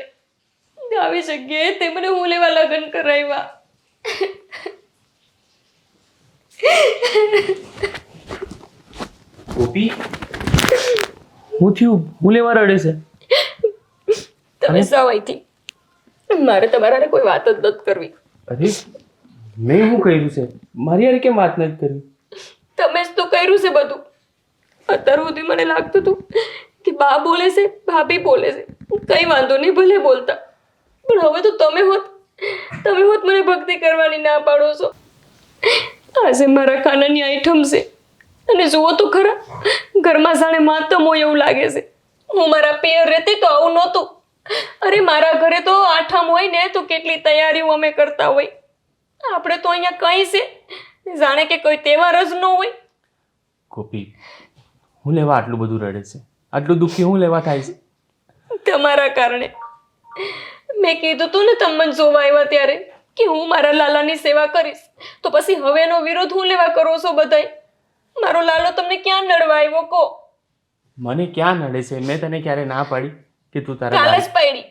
આવી જગ્યાએ તે મને હું લેવા લગ્ન કરાવ્યા. ગોપી, હું થયું? હું લેવા રડે છે? તમે જાઓ અહીંથી. મારે તમારા હારે કોઈ વાત જ નથી કરવી. અરે મેં શું કર્યું છે? મારી યાર કેમ વાત નથી કરવી? તમે જ તો કર્યું છે બધું. અત્યાર સુધી મને લાગતું હતું કે બા બોલે છે, ભાભી બોલે છે, કઈ વાંધો નહીં ભલે બોલતા. પણ હવે તો તમે હોત મને ભક્તિ કરવાની ના પાડો છો. આજે મારા કાનાની આઈટમ છે અને જુઓ તો ખરા, ઘરમાં જાણે માતમ હોય એવું લાગે છે. હું મારા પિયર રહેતી તો આવું નહોતું. અરે મારા ઘરે તો આઠમ હોય ને તો કેટલી તૈયારીઓ અમે કરતા હોય. આપણે તો અહીંયા કઈ છે જાણે કે કોઈ તહેવાર જ ન હોય. ગોપી, હું લેવા આટલું બધું રડે છે? આટલું દુઃખી હું લેવા થાય છે? તમારા કારણે. મેં કીધું તું ને તમે મને જોવા આવ્યા ત્યારે કે હું મારા લાલાની સેવા કરીશ, તો પછી હવેનો વિરોધ હું લેવા કરો છો બધાય? મારો લાલો તમને ક્યાં નડવા આવ્યો કહો? મને ક્યાં નડે છે? મેં તને ક્યારે ના પાડી કે તું તારા કાલ જ પાડી.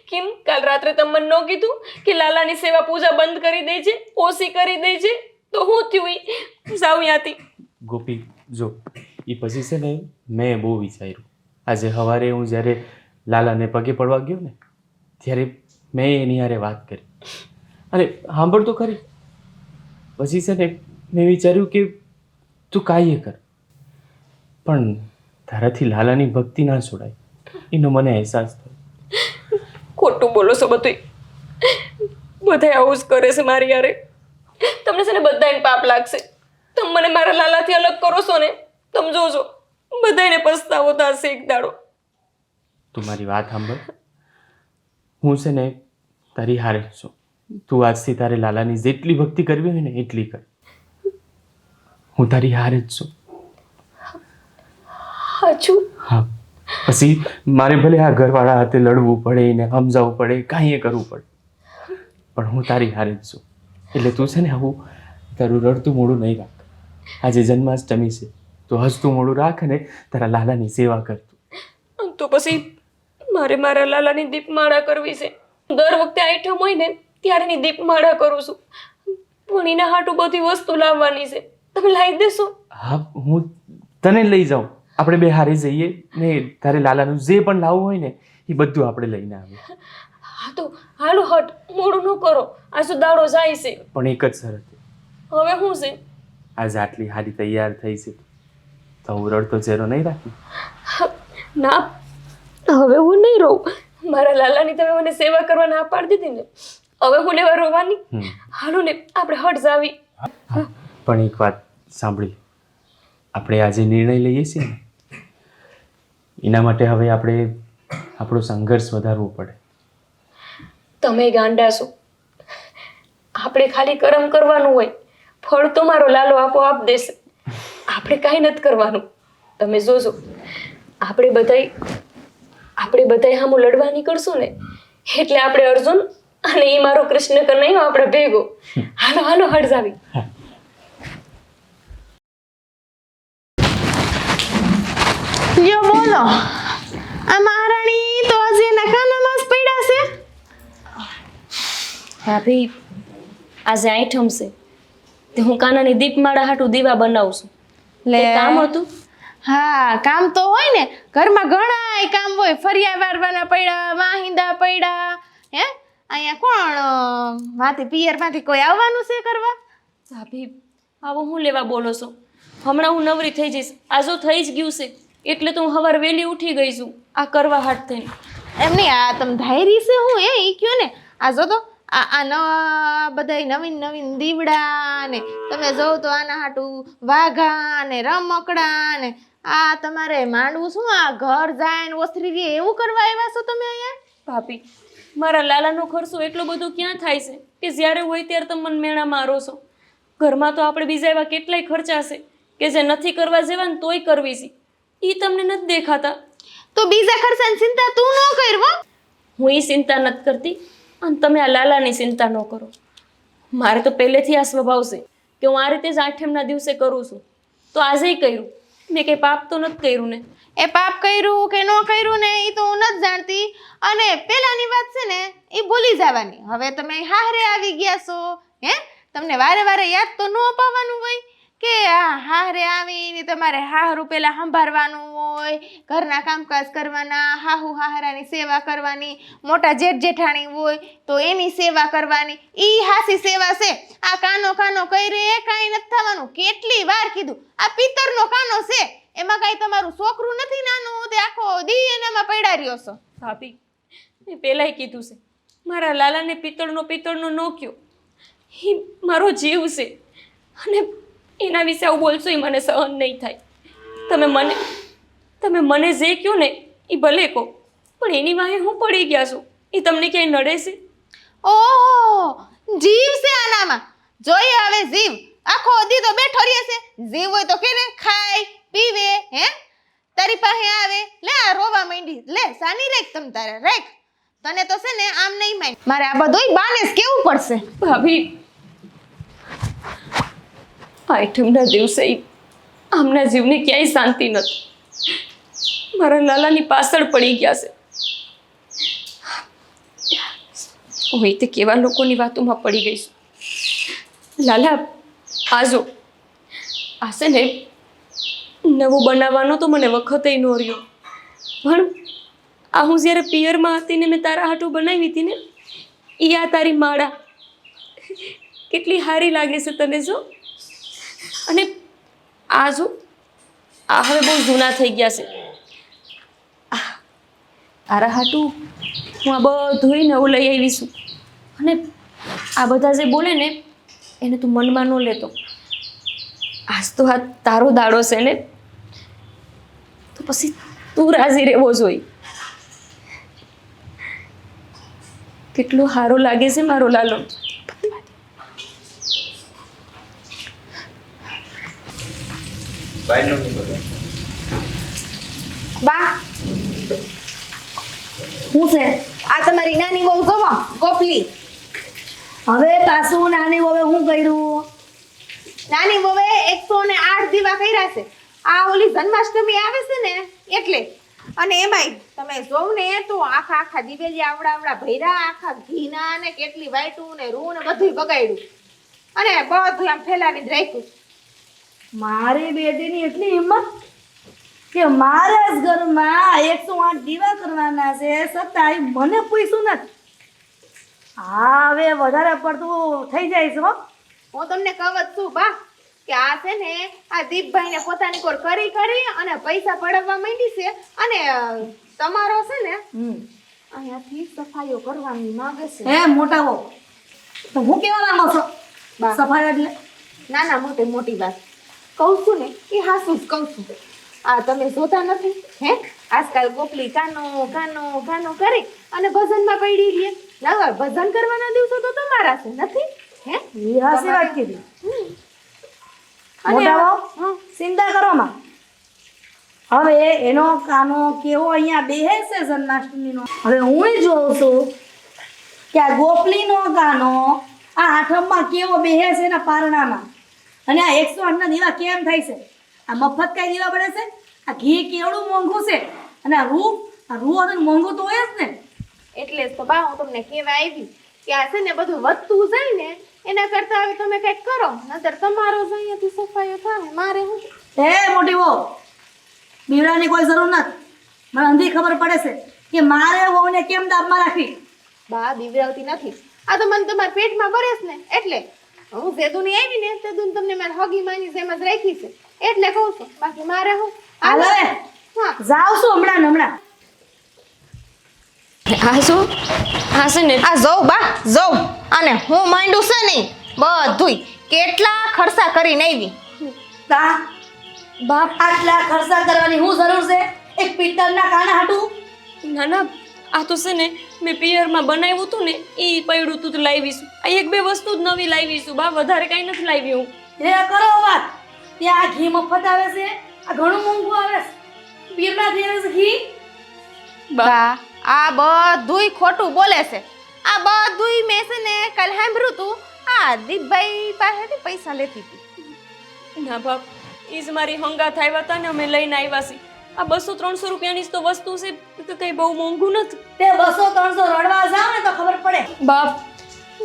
કેમ કાલ રાત્રે તમે મને ન કીધું કે લાલાની સેવા પૂજા બંધ કરી દેજે, ઓછી કરી દેજે? તો હું થયું જાઉં ત્યાંથી. ગોપી જો, એ પછી છે ને મેં બહુ વિચાર્યું. આજે સવારે હું જ્યારે લાલાને પગે પડવા ગયો ને ત્યારે મેં એની હારે વાત કરી. અને સાંભળ તો ખરી. પછી છે ને મેં વિચાર્યું કે તું કાંઈ કર પણ તારાથી લાલાની ભક્તિ ના છોડાય, એનો મને અહેસાસ થયો. ખોટું બોલો છો બધું. બધા આવું જ કરે છે મારી યારે. તમને છે ને બધાને પાપ લાગશે. તમે મને મારા લાલાથી અલગ કરો છો ને, તમે જોજો બધાને પસ્તાવો થશે એક દાડો. તું મારી વાત સાંભળ. હું છે ને તારી હારે જ છું. તું આજથી તારે લાલાની જેટલી ભક્તિ કરવી હોય ને એટલી કર. હું તારી હારે જ છું. હાચું? હા. પછી મારે ભલે આ ઘરવાળા હાથે લડવું પડે, એને સમજાવવું પડે, કાંઈ એ કરવું પડે, પણ હું તારી હારે જ છું. એટલે તું છે ને આવું તારું રડતું મોઢું નહીં રાખ. આજે જન્માષ્ટમી છે તો હસતું મોઢું રાખ અને તારા લાલાની સેવા કર તું. તો પછી મારે મારા લાલાની દીપમાળા કરવી છે. દર વખતે આઈટમ હોય ને ત્યારે એની દીપમાળા કરું છું. પણ એના હાટું બધી વસ્તુ લાવવાની છે. તમે લાવી દેશો? હા, હું તને લઈ જાઉં. આપણે બે હારે જઈએ ને તારે લાલાનું જે પણ લાવવું હોય ને એ બધું આપણે લઈને આવીએ. હા તો હાલો હટ, મોડું ન કરો. આ શું દાડો જાય છે. પણ એક જ શરત. હવે શું છે? આજ આટલી સારી તૈયાર થઈ છે તો હું રડતો ચહેરો નહીં રાખી. ના, હવે હું નહીં રહું. મારા લાલાની તમે મને સેવા કરવા ના પાડી દીધી ને, હવે હું લેવા રોવાની. હાલો ને આપણે હટ જાવી. પણ એક વાત સાંભળી, આપણે આજે નિર્ણય લઈએ છીએ ને એના માટે હવે આપણે આપણો સંઘર્ષ વધારવો પડે. તમે ગાંડા છો. આપણે ખાલી કરમ કરવાનું હોય, ફળ તો મારો લાલો આપોઆપ દેશે. આપણે કાંઈ નથી કરવાનું. તમે જોજો, આપણે બધાય સામું લડવા નીકળશું ને એટલે આપણે અર્જુન અને એ મારો કૃષ્ણ કનૈયો આપણે ભેગો. હાલો હાલો હટ જાવી. લ્યો બોલો, આ મહારાણી તો હજી એના કાનામાં જ પડ્યા છે. ભાભી, આજે આઈટમ છે તે હું કાનાની દીપમાળા હાટું દીવા બનાવું છું. લે તે કામ હતું. હા, કામ તો હોય ને, ઘરમાં ઘણાય કામ હોય. ફરિયા વારવાના પડ્યા, વાહિંદા પડ્યા. હે, અહીંયા કોણ માંથી પિયરમાંથી કોઈ આવવાનું છે કરવા? ભાભી, આવો હું લેવા બોલો છો? હમણાં હું નવરી થઈ જઈશ. આ જો થઈ જ ગયું છે એટલે તો હું સવારે વહેલી ઉઠી ગઈ છું આ કરવા હાટ થઈને. એમની આ તમે ધાયરી છે હું ઈ કયો ને. આ જો તો આ નવા બધાય નવીન દીવડા ને તમે જોવ તો આના હાટું વાઘા ને રમકડા ને આ તમારે માંડવું શું આ ઘર જાય ને ઓસરી રહે એવું કરવા આવ્યા છો તમે અહીંયા? ભાભી, મારા લાલાનો ખર્ચો એટલો બધો ક્યાં થાય છે કે જ્યારે હોય ત્યારે તમે મને મેણા મારો છો. ઘરમાં તો આપણે બીજા એવા કેટલાય ખર્ચા છે કે જે નથી કરવા જેવા ને તોય કરવી છે. એ તમને નથી દેખાતા. તો બીજા ખર્ચાની ચિંતા તું ન કરવો. હું એ ચિંતા નથી કરતી અને તમે આ લાલાની ચિંતા ન કરો. મારે તો પહેલેથી આ સ્વભાવ છે કે હું આ રીતે જ આઠમના દિવસે કરું છું. તો આજે કર્યું. મેં કંઈ પાપ તો નથી કર્યું ને. એ પાપ કર્યું કે ન કર્યું ને એ તો હું નથી જાણતી. અને પેલાની વાત છે ને એ ભૂલી જવાની. હવે તમે હારે આવી ગયા છો, હે, તમને વારે વારે યાદ તો ન અપાવવાનું હોય કે આ હારે આવીને તમારે હારું પેલા સંભાળવાનું હોય, ઘરના કામકાજ કરવાના, હાહુ હાહરાની સેવા કરવાની, મોટા જેઠ જેઠાણી હોય તો એની સેવા કરવાની. ઈ હાસી સેવા છે. આ કાનો કરી એ કાંઈ નથી થવાનું. કેટલી વાર કીધું, આ પિત્તરનો કાનો છે, એમાં કાંઈ તમારું છોકરું નથી નાનું તે આખો દી એનામાં પડ્યા રહ્યો છો. ભાભી, મેં પહેલાંય કીધું છે મારા લાલાને પિત્તળનો ન કયો. એ મારો જીવ છે અને એના વિશે આવું બોલશો એ મને સહન નહીં થાય. તમે મને જે કહો ને એ ભલે કહો, પણ એની વાહે હું પડી ગયા છું. એ તમને ક્યાંય નડે છે? ઓહો, જીવ છે આનામાં. જોઈએ હવે જીવ આખો દી તો બેઠો રહે છે. જીવ હોય તો કેને ખાય પીવે, હે, તારી પાસે આવે, લે આ રોવા માંડી, લે સાની રેખ તમ તારે રેખ. તને તો છે ને આમ નહીં માન. મારે આ બધુંય બાને જ કેવું પડશે. ભાભી, આઈટમના દિવસે આમના જીવને ક્યાંય શાંતિ નથી. મારા લાલાની પાછળ પડી ગયા છે. હું તે કેવા લોકોની વાતોમાં પડી ગઈ છું. લાલા, આજો આ છે ને નવું બનાવવાનો તો મને વખતે ન રહ્યો, પણ આ હું જ્યારે પિયરમાં હતી ને મેં તારા હાટું બનાવી હતી ને એ આ તારી માળા કેટલી સારી લાગે છે તને જો. અને આ જો આ હવે બહુ જૂના થઈ ગયા છે. તારા હાટું હું આ બધું નવું લઈ આવી છું. અને આ બધા જે બોલે ને એને તું મનમાં ન લેતો. આજ તો આ તારો દાડો છે ને, તો પછી તું રાજી રહેવો જોઈએ. કેટલો સારો લાગે છે મારો લાલો. બા શું છે આ તમારી નાની બહુ જોવો ગોપલી. હવે પાછું નાની બહુ શું કર્યું? નાની વવે 108 દીવા કર્યા છે. આ ઓલી જન્માષ્ટમી આવે છે ને એટલે. અને એમાંય તમે જોવ ને તો આખા દિવેલી આવડા ભૈરા, આખા ઘીના ને કેટલી વાઈટું ને રૂ ને બધું બગાડ્યું અને બધું આમ ફેલાવી જ રાખ્યું. મારી બેટીની એટલી હિંમત કે મારા જ ઘરમાં 108 દીવા કરવાના છે, છતાંય મને પૂછ્યું નથી. હા, હવે વધારે પડતું થઈ જાય છે હો. હું તમને કહું જ છું બા કે આ છે ને આ દીપભાઈને પોતાની કોર કરી અને પૈસા પડાવવા માંડી છે અને તમારો છે ને અહીંયાથી સફાઈઓ કરવાની માંગે છે. હે મોટા હો તો હું કેવા માંગો છો બા. સફાઈ એટલે નાના મોટી વાત કહું છું ને એ હાસું જ કહું છું. આ તમે જોતા નથી હે આજકાલ ગોપલી કાનો કરી અને ભજનમાં પડી રહીએ. ના ભજન કરવાના દિવસો તો તમારા છે નથી હે એ હાસી વાત કીધી. અને મોટા હો હા. ચિંતા કરો માં. હવે એનો કાનો કેવો અહીંયા બેહે છે જન્માષ્ટમીનો. હવે હું જોઉં છું કે આ ગોપલીનો કાનો આ આઠમમાં કેવો બેહે છે એના પારણામાં. અને આ 108 ના દીવા કેમ થાય છે? આ મફત કઈ દીવા પડે છે? આ ઘી કેવડું મોંઘું છે અને આ રૂ તો મોંઘું તો હોય જ ને. એટલે જ તો બા હું તમને કહેવા આવી કે આ છે ને બધું વધતું જાય ને એના કરતા હવે તમે કંઈક કરો નતર તમારો જ અહીંયાથી સફાઈઓ થાય મારે હું એ મોટી વહુ બીવડાની કોઈ જરૂર નથી. મને અંધી ખબર પડે છે કે મારે વહુને કેમ દાબમાં રાખવી. બા બીવરાવતી નથી આ તો મને તમારા પેટમાં ભરે છે ને એટલે હું જેદુની આવી ને તેદુન તમને મારી હગી માની જેમ જ રાખી છે એટલે કહું છું બાકી મારે હું હાલ હવે હા જાવ છું હમણાં. હા શું હા છે ને આ જઉં બા જઉં અને હું માંડું છે નહીં બધુંય કેટલા ખર્ચા કરીને આવી તા બાપ આટલા ખર્ચા કરવાની શું જરૂર છે? એક પિત્તળના કાના હાટું. ના ના આ તો છે ને મેં પિયરમાં બનાવ્યું હતું ને એ પડ્યું હતું તો લાવીશું. આ એક બે વસ્તુ જ નવી લાવીશું બા, વધારે કાંઈ નથી લાવી હું. એ કરો વાત. ત્યાં આ ઘી મફત આવે છે, આ ઘણું મોંઘું આવે છે. પીરમાંથી આવે છે ઘી. બા આ બધુંય ખોટું બોલે છે. આ બધુંય મેં છે ને કાલ સાંભળ્યું તું આ દીપભાઈ પાસેથી પૈસા લેતી હતી. ના બાપ એ જ મારી હંગાથ આવ્યા હતા ને અમે લઈને આવ્યા છીએ. આ 200-300 રૂપિયાની જ તો વસ્તુ છે, તો કંઈ બહુ મોંઘું નથી. તે 200-300 રડવા જાવ ને તો ખબર પડે. બાપ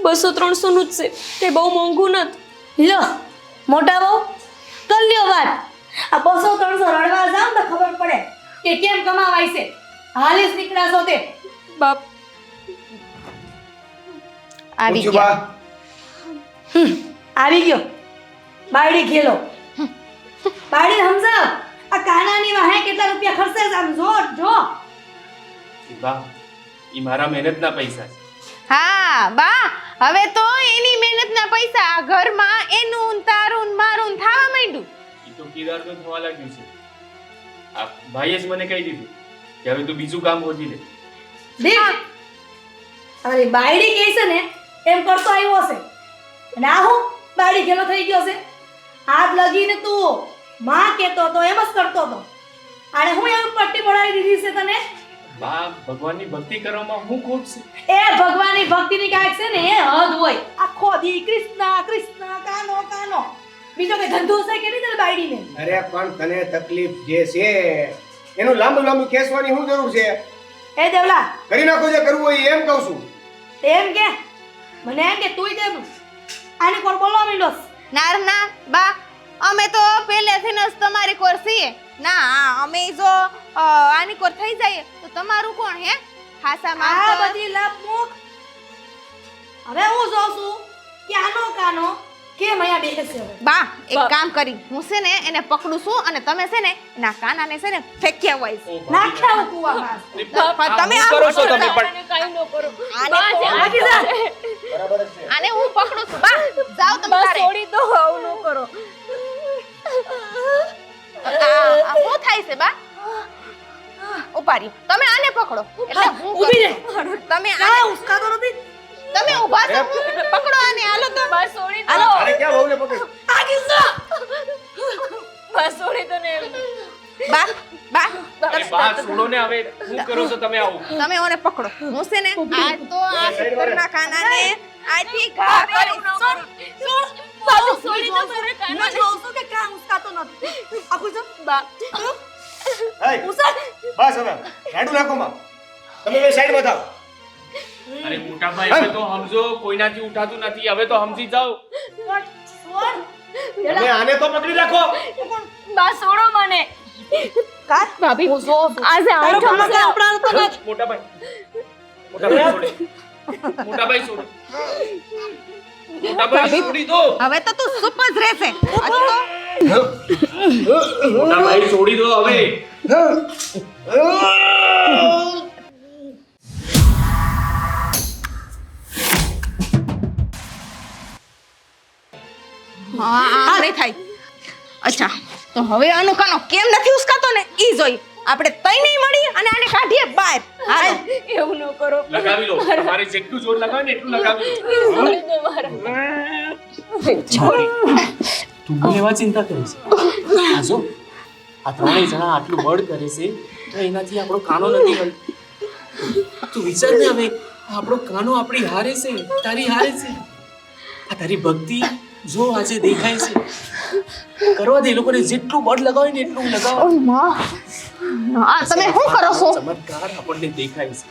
200-300 નું જ છે, તે બહુ મોંઘું નથી. લ્યો મોટા બહુ કર લ્યો વાત. આ 200-300 રડવા જાવ ને તો ખબર પડે કે કેમ કમાવાય છે. હાલી જ નીકળ્યા છો તે. બાપ આવી પૂછ્યું ગયા બા? આવી ગયો બાયડી ખેલો. બાયડી સમજાવ આ કાનાની વાહે કેટલા રૂપિયા ખર્ચે છે આમ જો. બા ઈ મારા મહેનતના પૈસા છે. હા બા હવે તો એની મહેનતના પૈસા આ ઘરમાં એનું ને તારું ને મારું ને થવા માંડ્યું. ઈ તો કિરારનું થવા લાગ્યું છે. આ ભાઈએ જ મને કહી દીધું કે હવે તું બીજું કામ શોધી લે. દેખ અરે બાયડી કહે છે ને એમ કરતો આવ્યો છે અને આ હું બાયડી ખેલો થઈ ગયો છે. હાથ લગીને તું માં કહેતો તો એમ જ કરતો હતો. આને હું એમ પટ્ટી પડાવી દીધી છે તને. બા ભગવાનની ભક્તિ કરવામાં હું ખોટ છે? એ ભગવાનની ભક્તિની કાંઈક છે ને એ હદ હોય. આખો દી કૃષ્ણ કૃષ્ણ કાનો કાનો. બીજો કઈ ધંધો છે કે નહીં તારી બાયડીને? અરે પણ તને તકલીફ જે છે એનું લાંબુ ખેંચવાની શું જરૂર છે? એ દેવલા કરી નાખો જે કરવું હોય એમ કહું છું. એમ કે મને એમ કે તુંય તેમ આની કોર બોલવા માંડ્યો છે. ના બા અમે તો પહેલેથી જ તમારી કોર છીએ. ના અમે જો આની કોર થઈ જાય તો તમારું કોણ હે ખાસા આ માં બધી લાભ મુક. હવે હું જોઉં છું કે આનો કાનો કેમ અહીંયા બેસે છે હવે. બા એક કામ કરી હું છે ને એને પકડું છું અને તમે છે ને એના કાનાને છે ને ફેંક્યા હોય છે. નાખ્યા હું કૂવામાં. પણ તમે શું આ કરો છો તમે પણ? કાંઈ ન કરો. આને બા, જે આગી જા. બરાબર જ છે. આને હું પકડું છું બા જાઓ તમે બા, તારે છોડી દો, આવું ન કરો. આ શું થાય છે બા ઉપાડી તમે આને પકડો એટલે હું ઊભી કરું છું. તમે આ આને ઉસકાતો નથી. તમે ઊભા છો પકડો આને હાલો તો બા, છોડી દો. અરે ક્યાં વહુને પકડ? આગી જા. બા, છોડી દો ને. બા બા અરે બા છોડો ને, હવે શું કરો છો તમે આવું? તમે ઓને પકડો હું છે ને આજ તો આ પથ્થરના કાનાને આજથી ઘા કરી બાબુ, છોડી દો મારા હું કાનાને. જોઉં છું કે કાં ઉસકાતો નથી. આખું જો. બા, એય, ઉસક. બસ હવે રાડું નાખો માં. તમે બે સાઈડમાં થાવ. અરે મોટા ભાઈ હવે તો સમજો, કોઈનાથી ઉઠાતું નથી, હવે તો સમજી જાઓ. છોડ. તમે આને તો પકડી રાખો. બા, છોડો મને. કાટ. ભાભી, હું જોઉં છું. આજે તારો આઠમ કાનો છે. ઉપડાનો તો નથી. મોટા ભાઈ છોડે. મોટા ભાઈ છોડે. મોટાભાઈ છોડી દો. હવે તો તું ચૂપ જ રહેશે હજુ તો મોટાભાઈ છોડી દો હવે. હા આ નહીં થાય. અચ્છા તો હવે આનો કાનો કેમ નથી ઉસકાતો ને ઈ જોઈ આપણે તઈ નહીં મળી અને આને કાઢીએ બહાર. હાલો એવું ન કરો લગાવી લો. તમારે જેટલું જોર લગાવે ને એટલું લગાવી લો. છોડી દો મારા. તું મને એવા ચિંતા કરે છે. આ જો આ ત્રણેય જણા આટલું બળ કરે છે તો એનાથી આપણો કાનો નથી બળ. તું વિચાર ને હવે આપણો કાનો આપણી હારે છે, તારી હારે છે. આ તારી ભક્તિ જો આજે દેખાય છે. કરવા દે, એ લોકોને જેટલું બળ લગાવે ને એટલું લગાવો. ઓ માં આ તમે શું કરો છો? ચમત્કાર આપણને દેખાય છે.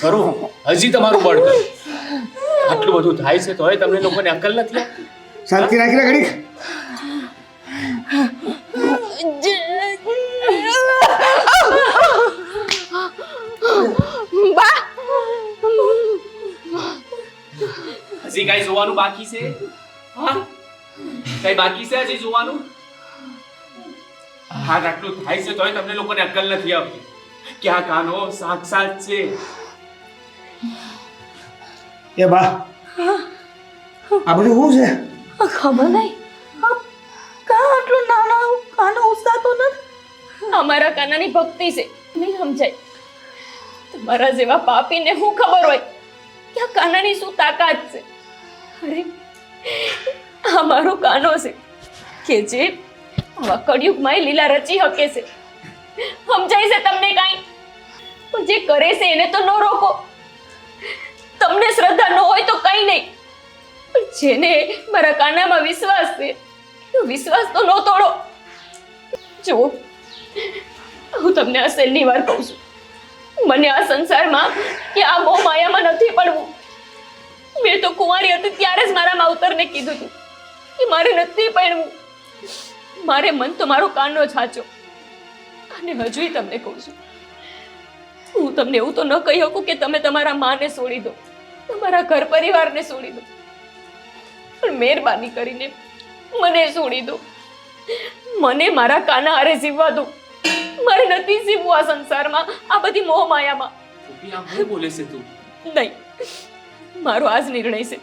કરો હજી તમારું બળ કરો. આટલું બધું થાય છે તોય તમને લોકોને અકલ નથી આવતી? શાંતિ રાખીને ઘડીક. બા હજી કઈ જોવાનું બાકી છે? હા કઈ બાકી છે હજી જોવાનું? હા આટલું થાય છે તોય તમને લોકોને અકલ નથી આવતી કે આ કાનો સાક્ષાત છે. એ બા આ બધું શું છે? ખબર નહીં કાં આટલો નાનો કાનો ઉસાતો નથી? અમારા કાનાની ભક્તિ છે, નહીં સમજાય. તમારા જેવા પાપીને શું ખબર હોય કે આ કાનાની શું તાકાત છે? અરે અમારો કાનો છે કે જે આવા કળિયુગમાં લીલા રચી શકે છે. સમજાય છે તમને કાંઈ? પણ જે કરે છે એને તો ન રોકો. તમને શ્રદ્ધા ન હોય તો કંઈ નહીં, પણ જેને મારા કાનામાં વિશ્વાસ છે તો વિશ્વાસ તો ન તોડો. જુઓ, હું તમને આ છેલ્લી વાર કહું છું, મને આ સંસારમાં કે આ મોહ માયામાં નથી પડવું. મેં તો કુંવારી હતી ત્યારે જ મારા માવતરને કીધું હતું કે મારે નથી પડવું. મારે મન તો મારો કાનો જ સાચો. અને હજુય તમને કહું છું, હું તમને એવું તો ન કહી શકું કે તમે તમારા માને છોડી દો, તમારા ઘર પરિવારને છોડી દો, પણ મહેરબાની કરીને મને છોડી દો. મને મારા કાના હારે જીવવા દો. મારે નથી જીવવું આ સંસારમાં, આ બધી મોહ માયામાં. ગોપી, આ શું બોલે છે તું? નહીં, મારો આ જ નિર્ણય છે.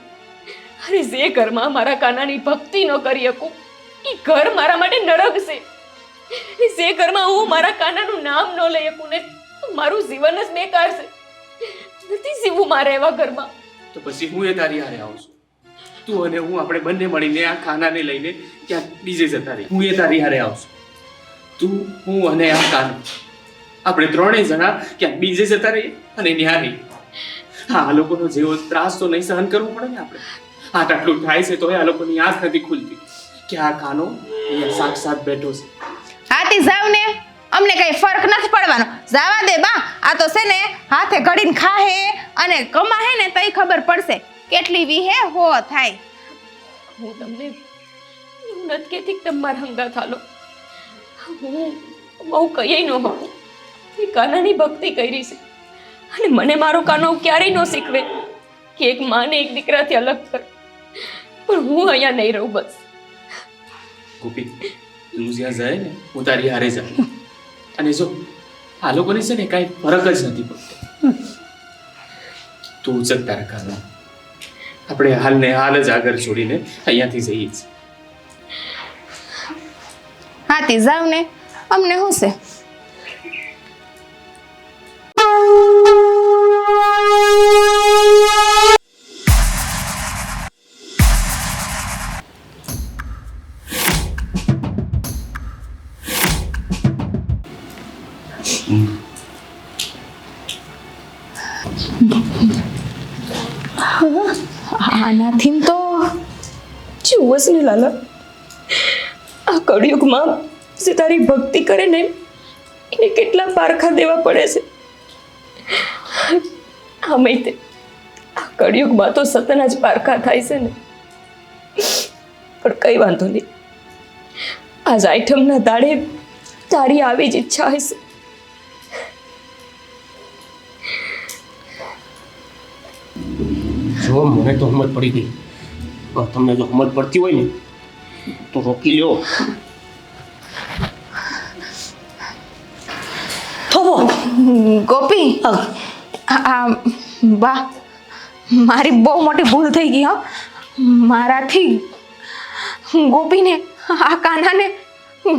અરે જે ઘરમાં મારા કાનાની ભક્તિ ન કરી શકું એ ઘર મારા માટે નરક છે. જે ઘરમાં હું મારા કાનાનું નામ ન લઈ શકું ને મારું જીવન જ બેકાર છે. નથી જીવવું મારે એવા ઘરમાં. તો પછી હું એ તારી હારે આવું છું. તું અને હું આપણે બંને મળીને આ ખાનાને લઈને ક્યાંક બીજે જતા રહી. હું એ તારી હારે આવશું. તું, હું અને આ કાનો આપણે ત્રણેય જણા ક્યાંક બીજે જતા રહીએ અને ન્યારી. હા, આ લોકોનો જેવો ત્રાસ તો નહીં સહન કરવો પડે ને આપણે. આટલું થાય છે તો આ લોકોની આંખ નથી ખુલતી કે આ કાનો અહીંયા સાક્ષાત બેઠો છે. હાથી જાવ ને, અમને કઈ ફરક નથી પડવાનો. જાવા દે બા, આ તો છે ને હાથે ઘડીને ખાહે અને કમાહે ને તઈ ખબર પડશે કેટલી વીહે હો થાય. હું તમને એવું નથી કહેતી કે તમે મારા હંગા થાલો. હું બહુ કહીએ ન હોઉં એ કાનાની ભક્તિ કરી છે અને મને મારો કાનો ક્યારેય ન શીખવે કે એક માને એક દીકરાથી અલગ કર. પણ હું અહીંયા નહીં રહું બસ. ગોપી, તું જ્યાં જાય ને હું તારી હારે જાઉં. અને જો આ લોકોને છે ને કાંઈ ફરક જ નથી પડતો. તું ઉચક તારા કાનો. આપણે હાલને હાલ જ આગળ છોડીને અહીંયાથી જઈએ છીએ. હાથી જાવ ને, અમને શું છે? આનાથી તો જુઓ ને લાલા, આ કળિયુગમાં જે તારી ભક્તિ કરે ને એને કેટલા પારખા દેવા પડે છે. આમે તે આ કળિયુગમાં તો સતના જ પારખા થાય છે ને. પણ કઈ વાંધો નહીં, આજ આઈટમના દાડે તારી આવી જ ઈચ્છા હશે. જો મને તો સમજ પડી ગઈ, પણ તમને જો સમજ પડતી હોય ને તો રોકી લ્યો. થોભો ગોપી આ બા મારી બહુ મોટી ભૂલ થઈ ગઈ હો. મારાથી ગોપીને આ કાનાને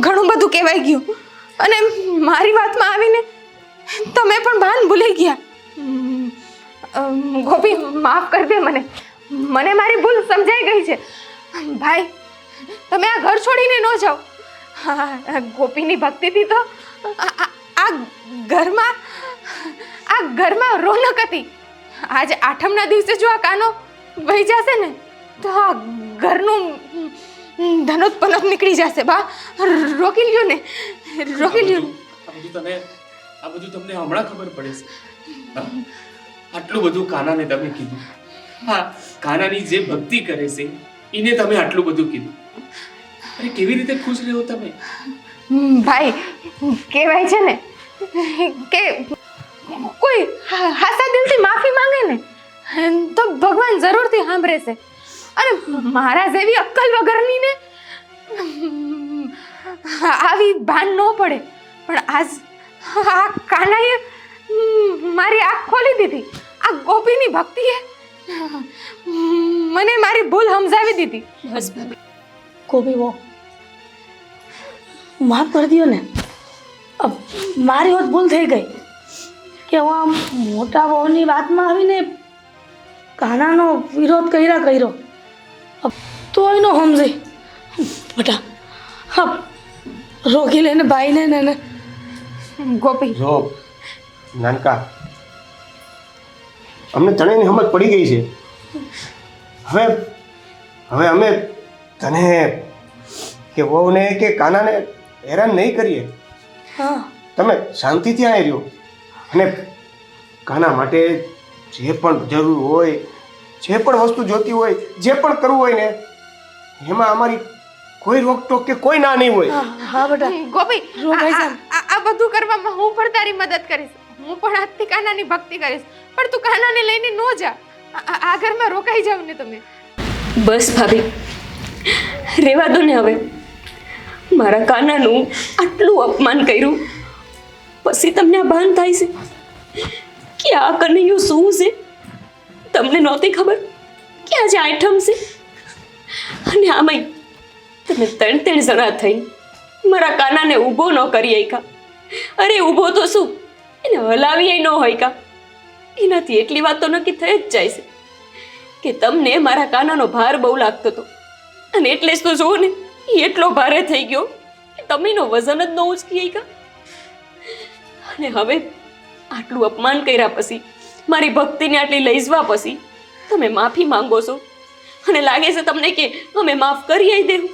ઘણું બધું કહેવાય ગયું અને મારી વાતમાં આવીને તમે પણ ભાન ભૂલી ગયા. ગોપી માફ કરી દે મને, મને મારી ભૂલ સમજાઈ ગઈ છે. ભાઈ તમે આ ઘર છોડીને ન જાઓ. ગોપીની ભક્તિથી તો આ ઘરમાં રોનક હતી. આજે આઠમના દિવસે જો આ કાનો વહી જશે ને તો આ ઘરનું ધનોત પનોત નીકળી જશે. બા રોકી લ્યો ને, રોકી લ્યો ને. આ બધું તમને હમણાં ખબર પડે છે? આટલું બધું કાનાને તમે કીધું, હા કાનાની જે ભક્તિ કરે છે એને તમે આટલું બધું કીધું. અરે કેવી રીતે ખુશ રહ્યો તમે? ભાઈ કહેવાય છે ને કે કોઈ હાસા દિલથી માફી માંગે ને તો ભગવાન જરૂરથી સાંભળે છે. અને મારા જેવી અક્કલ વગરની ને આવી ભાન ન પડે, પણ આજ આ કાનાએ મારી આંખ ખોલી દીધી. આ ગોપીની ભક્તિએ મને મારી ભૂલ સમજાવી દીધી. બસ ગોપી બહુ માફ કરી દો ને. મારી હોત ભૂલ થઈ ગઈ કે હું આમ મોટા બહુની વાતમાં આવીને કાનાનો વિરોધ કર્યો તો એનો સમજાય. બેટા હા રોકી લઈને ભાઈને ને ગોપી જો નાનકા, અમને ત્રણેયની સમજ પડી ગઈ છે. હવે અમે તને કે વહુને કે કાનાને હેરાન નહીં કરીએ. હા તમે શાંતિથી આવી રહ્યો અને કાના માટે જે પણ જરૂર હોય, જે પણ વસ્તુ જોતી હોય, જે પણ કરવું હોય ને એમાં અમારી કોઈ રોકટોક કે કોઈ ના નહીં હોય. હા બેટા ગોપી રોકાઈ જા. આ બધું કરવામાં હું પણ તારી મદદ કરીશ. હું પણ આજથી કાનાની ભક્તિ કરીશ, પણ તું કાનાને લઈને ન જા. આ ઘરમાં રોકાઈ જાવ ને તમે. બસ ભાભી, રેવા દો ને હવે. મારા કાનાનું આટલું અપમાન કર્યું પછી તમને આ ભાન થાય છે કે આ કનૈયું શું છે? તમને નહોતી ખબર કે આજે આઠમ છે? અને આમાંય તમે ત્રણ જણા થઈ મારા કાનાને ઊભો ન કરી શક્યા. અરે ઊભો તો શું, એને હલાવી ન હોય કા. એનાથી એટલી વાત તો નક્કી થઈ જ જાય છે કે તમને મારા કાનાનો ભાર બહુ લાગતો હતો, અને એટલે જ તો જુઓ ને એ એટલો ભારે થઈ ગયો કે તમે એનો વજન જ ન ઉચકી શક્યા. અને હવે આટલું અપમાન કર્યા પછી, મારી ભક્તિને આટલી લઈ જવા પછી તમે માફી માંગો છો અને લાગે છે તમને કે અમે માફ કરી દેવું.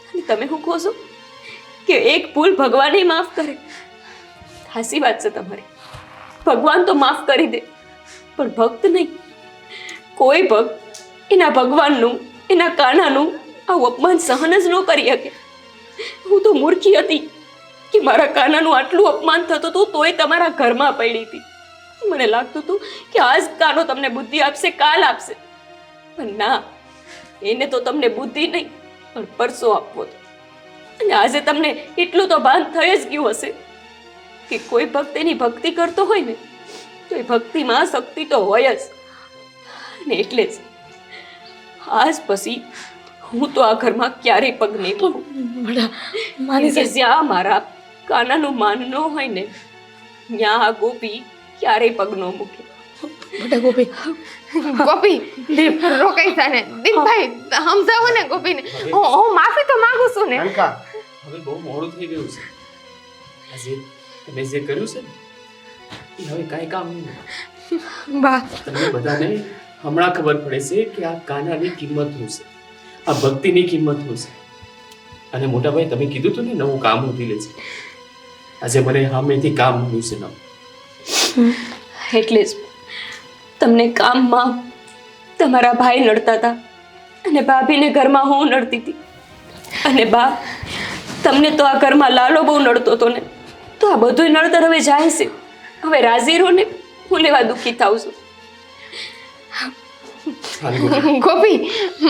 અને તમે શું કહો છો કે એક ભૂલ ભગવાને માફ કરે? હાસી વાત છે તમારી, ભગવાન તો માફ કરી દે પણ ભક્ત નહીં. કોઈ ભક્ત એના ભગવાનનું, એના કાનાનું આવું અપમાન સહન જ ન કરી શકે. હું તો મૂર્ખી હતી કે મારા કાનાનું આટલું અપમાન થતું હતું તોય તમારા ઘરમાં પડી હતી. મને લાગતું હતું કે આજ કાનો તમને બુદ્ધિ આપશે, કાલ આપશે, પણ ના, એને તો તમને બુદ્ધિ નહીં પણ પરસો આપવો હતો. અને આજે તમને એટલું તો ભાન થઈ જ ગયું હશે કે કોઈ ભક્ત એની ભક્તિ કરતો હોય ને તો એ ભક્તિમાં શક્તિ તો હોય જ. અને એટલે જ આજ પછી હું તો આ ઘરમાં ક્યારેય પગ નહીં મૂકું. બેટા માની કે જ્યાં મારા કાનાનું માન ન હોય ને ત્યાં આ ગોપી ક્યારેય પગ ન મૂકે. બેટા ગોપી ગોપી રોકાઈ જા ને. દીપભાઈ સમજાવો ને ગોપીને. હું માફી તો માંગુ છું ને. નાનકા, હવે બહુ મોડું થઈ ગયું છે. આજે તમે જે કર્યું છે ને એ હવે કાંઈ કામ નહીં. બા તમને બધાને હમણાં ખબર પડે છે કે આ કાનાની કિંમત શું છે, આ ભક્તિની કિંમત શું છે. અને મોટા ભાઈ તમે કીધું હતું ને નવું કામ ઉભી લે છે, આજે મને સામેથી કામ મળ્યું છે નવું. એટલે જ તમને કામમાં તમારા ભાઈ નડતા હતા અને ભાભીને ઘરમાં હું નડતી હતી. અને બા તમને તો આ ઘરમાં લાલો બહુ નડતો હતો ને, તો આ બધું નડતર હવે જાય છે. હવે રાજી રહો ને, હું લેવા દુઃખી થાઉં છું. ગોપી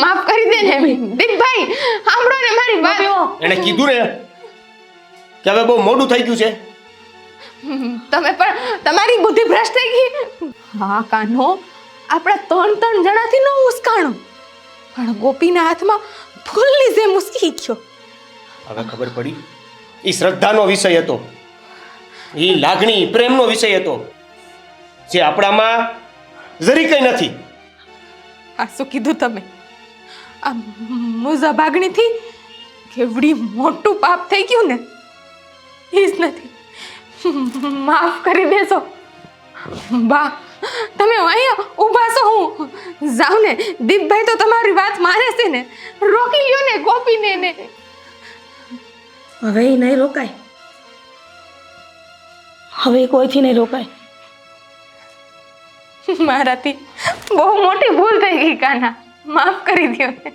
માફ કરી દે ને દીપભાઈ સાંભળો ને મારી વાત એને કીધું ને કે હવે બહુ મોડું થઈ ગયું છે. તમે પણ તમારી બુદ્ધિ ભ્રષ્ટ થઈ ગઈ. હા કાનો આપણા ત્રણ જણાથી નો ઉસ્કાણો પણ ગોપીના હાથમાં ફૂલની જેમ ઉસકી ગયો. હવે ખબર પડી એ શ્રદ્ધાનો વિષય હતો, એ લાગણી પ્રેમનો વિષય હતો જે આપણામાં જરી કંઈ નથી. આ શું કીધું તમે? આ મુઝા ભાગણીથી કેવડી મોટું પાપ થઈ ગયું ને એ જ નથી. માફ કરી દેશો બા, તમે અહીંયા ઊભા છો, હું જાઉં ને. દીપભાઈ તો તમારી વાત માને છે ને, રોકી લ્યો ને ગોપીને ને. હવે એ નહીં રોકાય, હવે કોઈથી નહીં રોકાય. મારાથી બહુ મોટી ભૂલ થઈ ગઈ કાના, માફ કરી દો ને.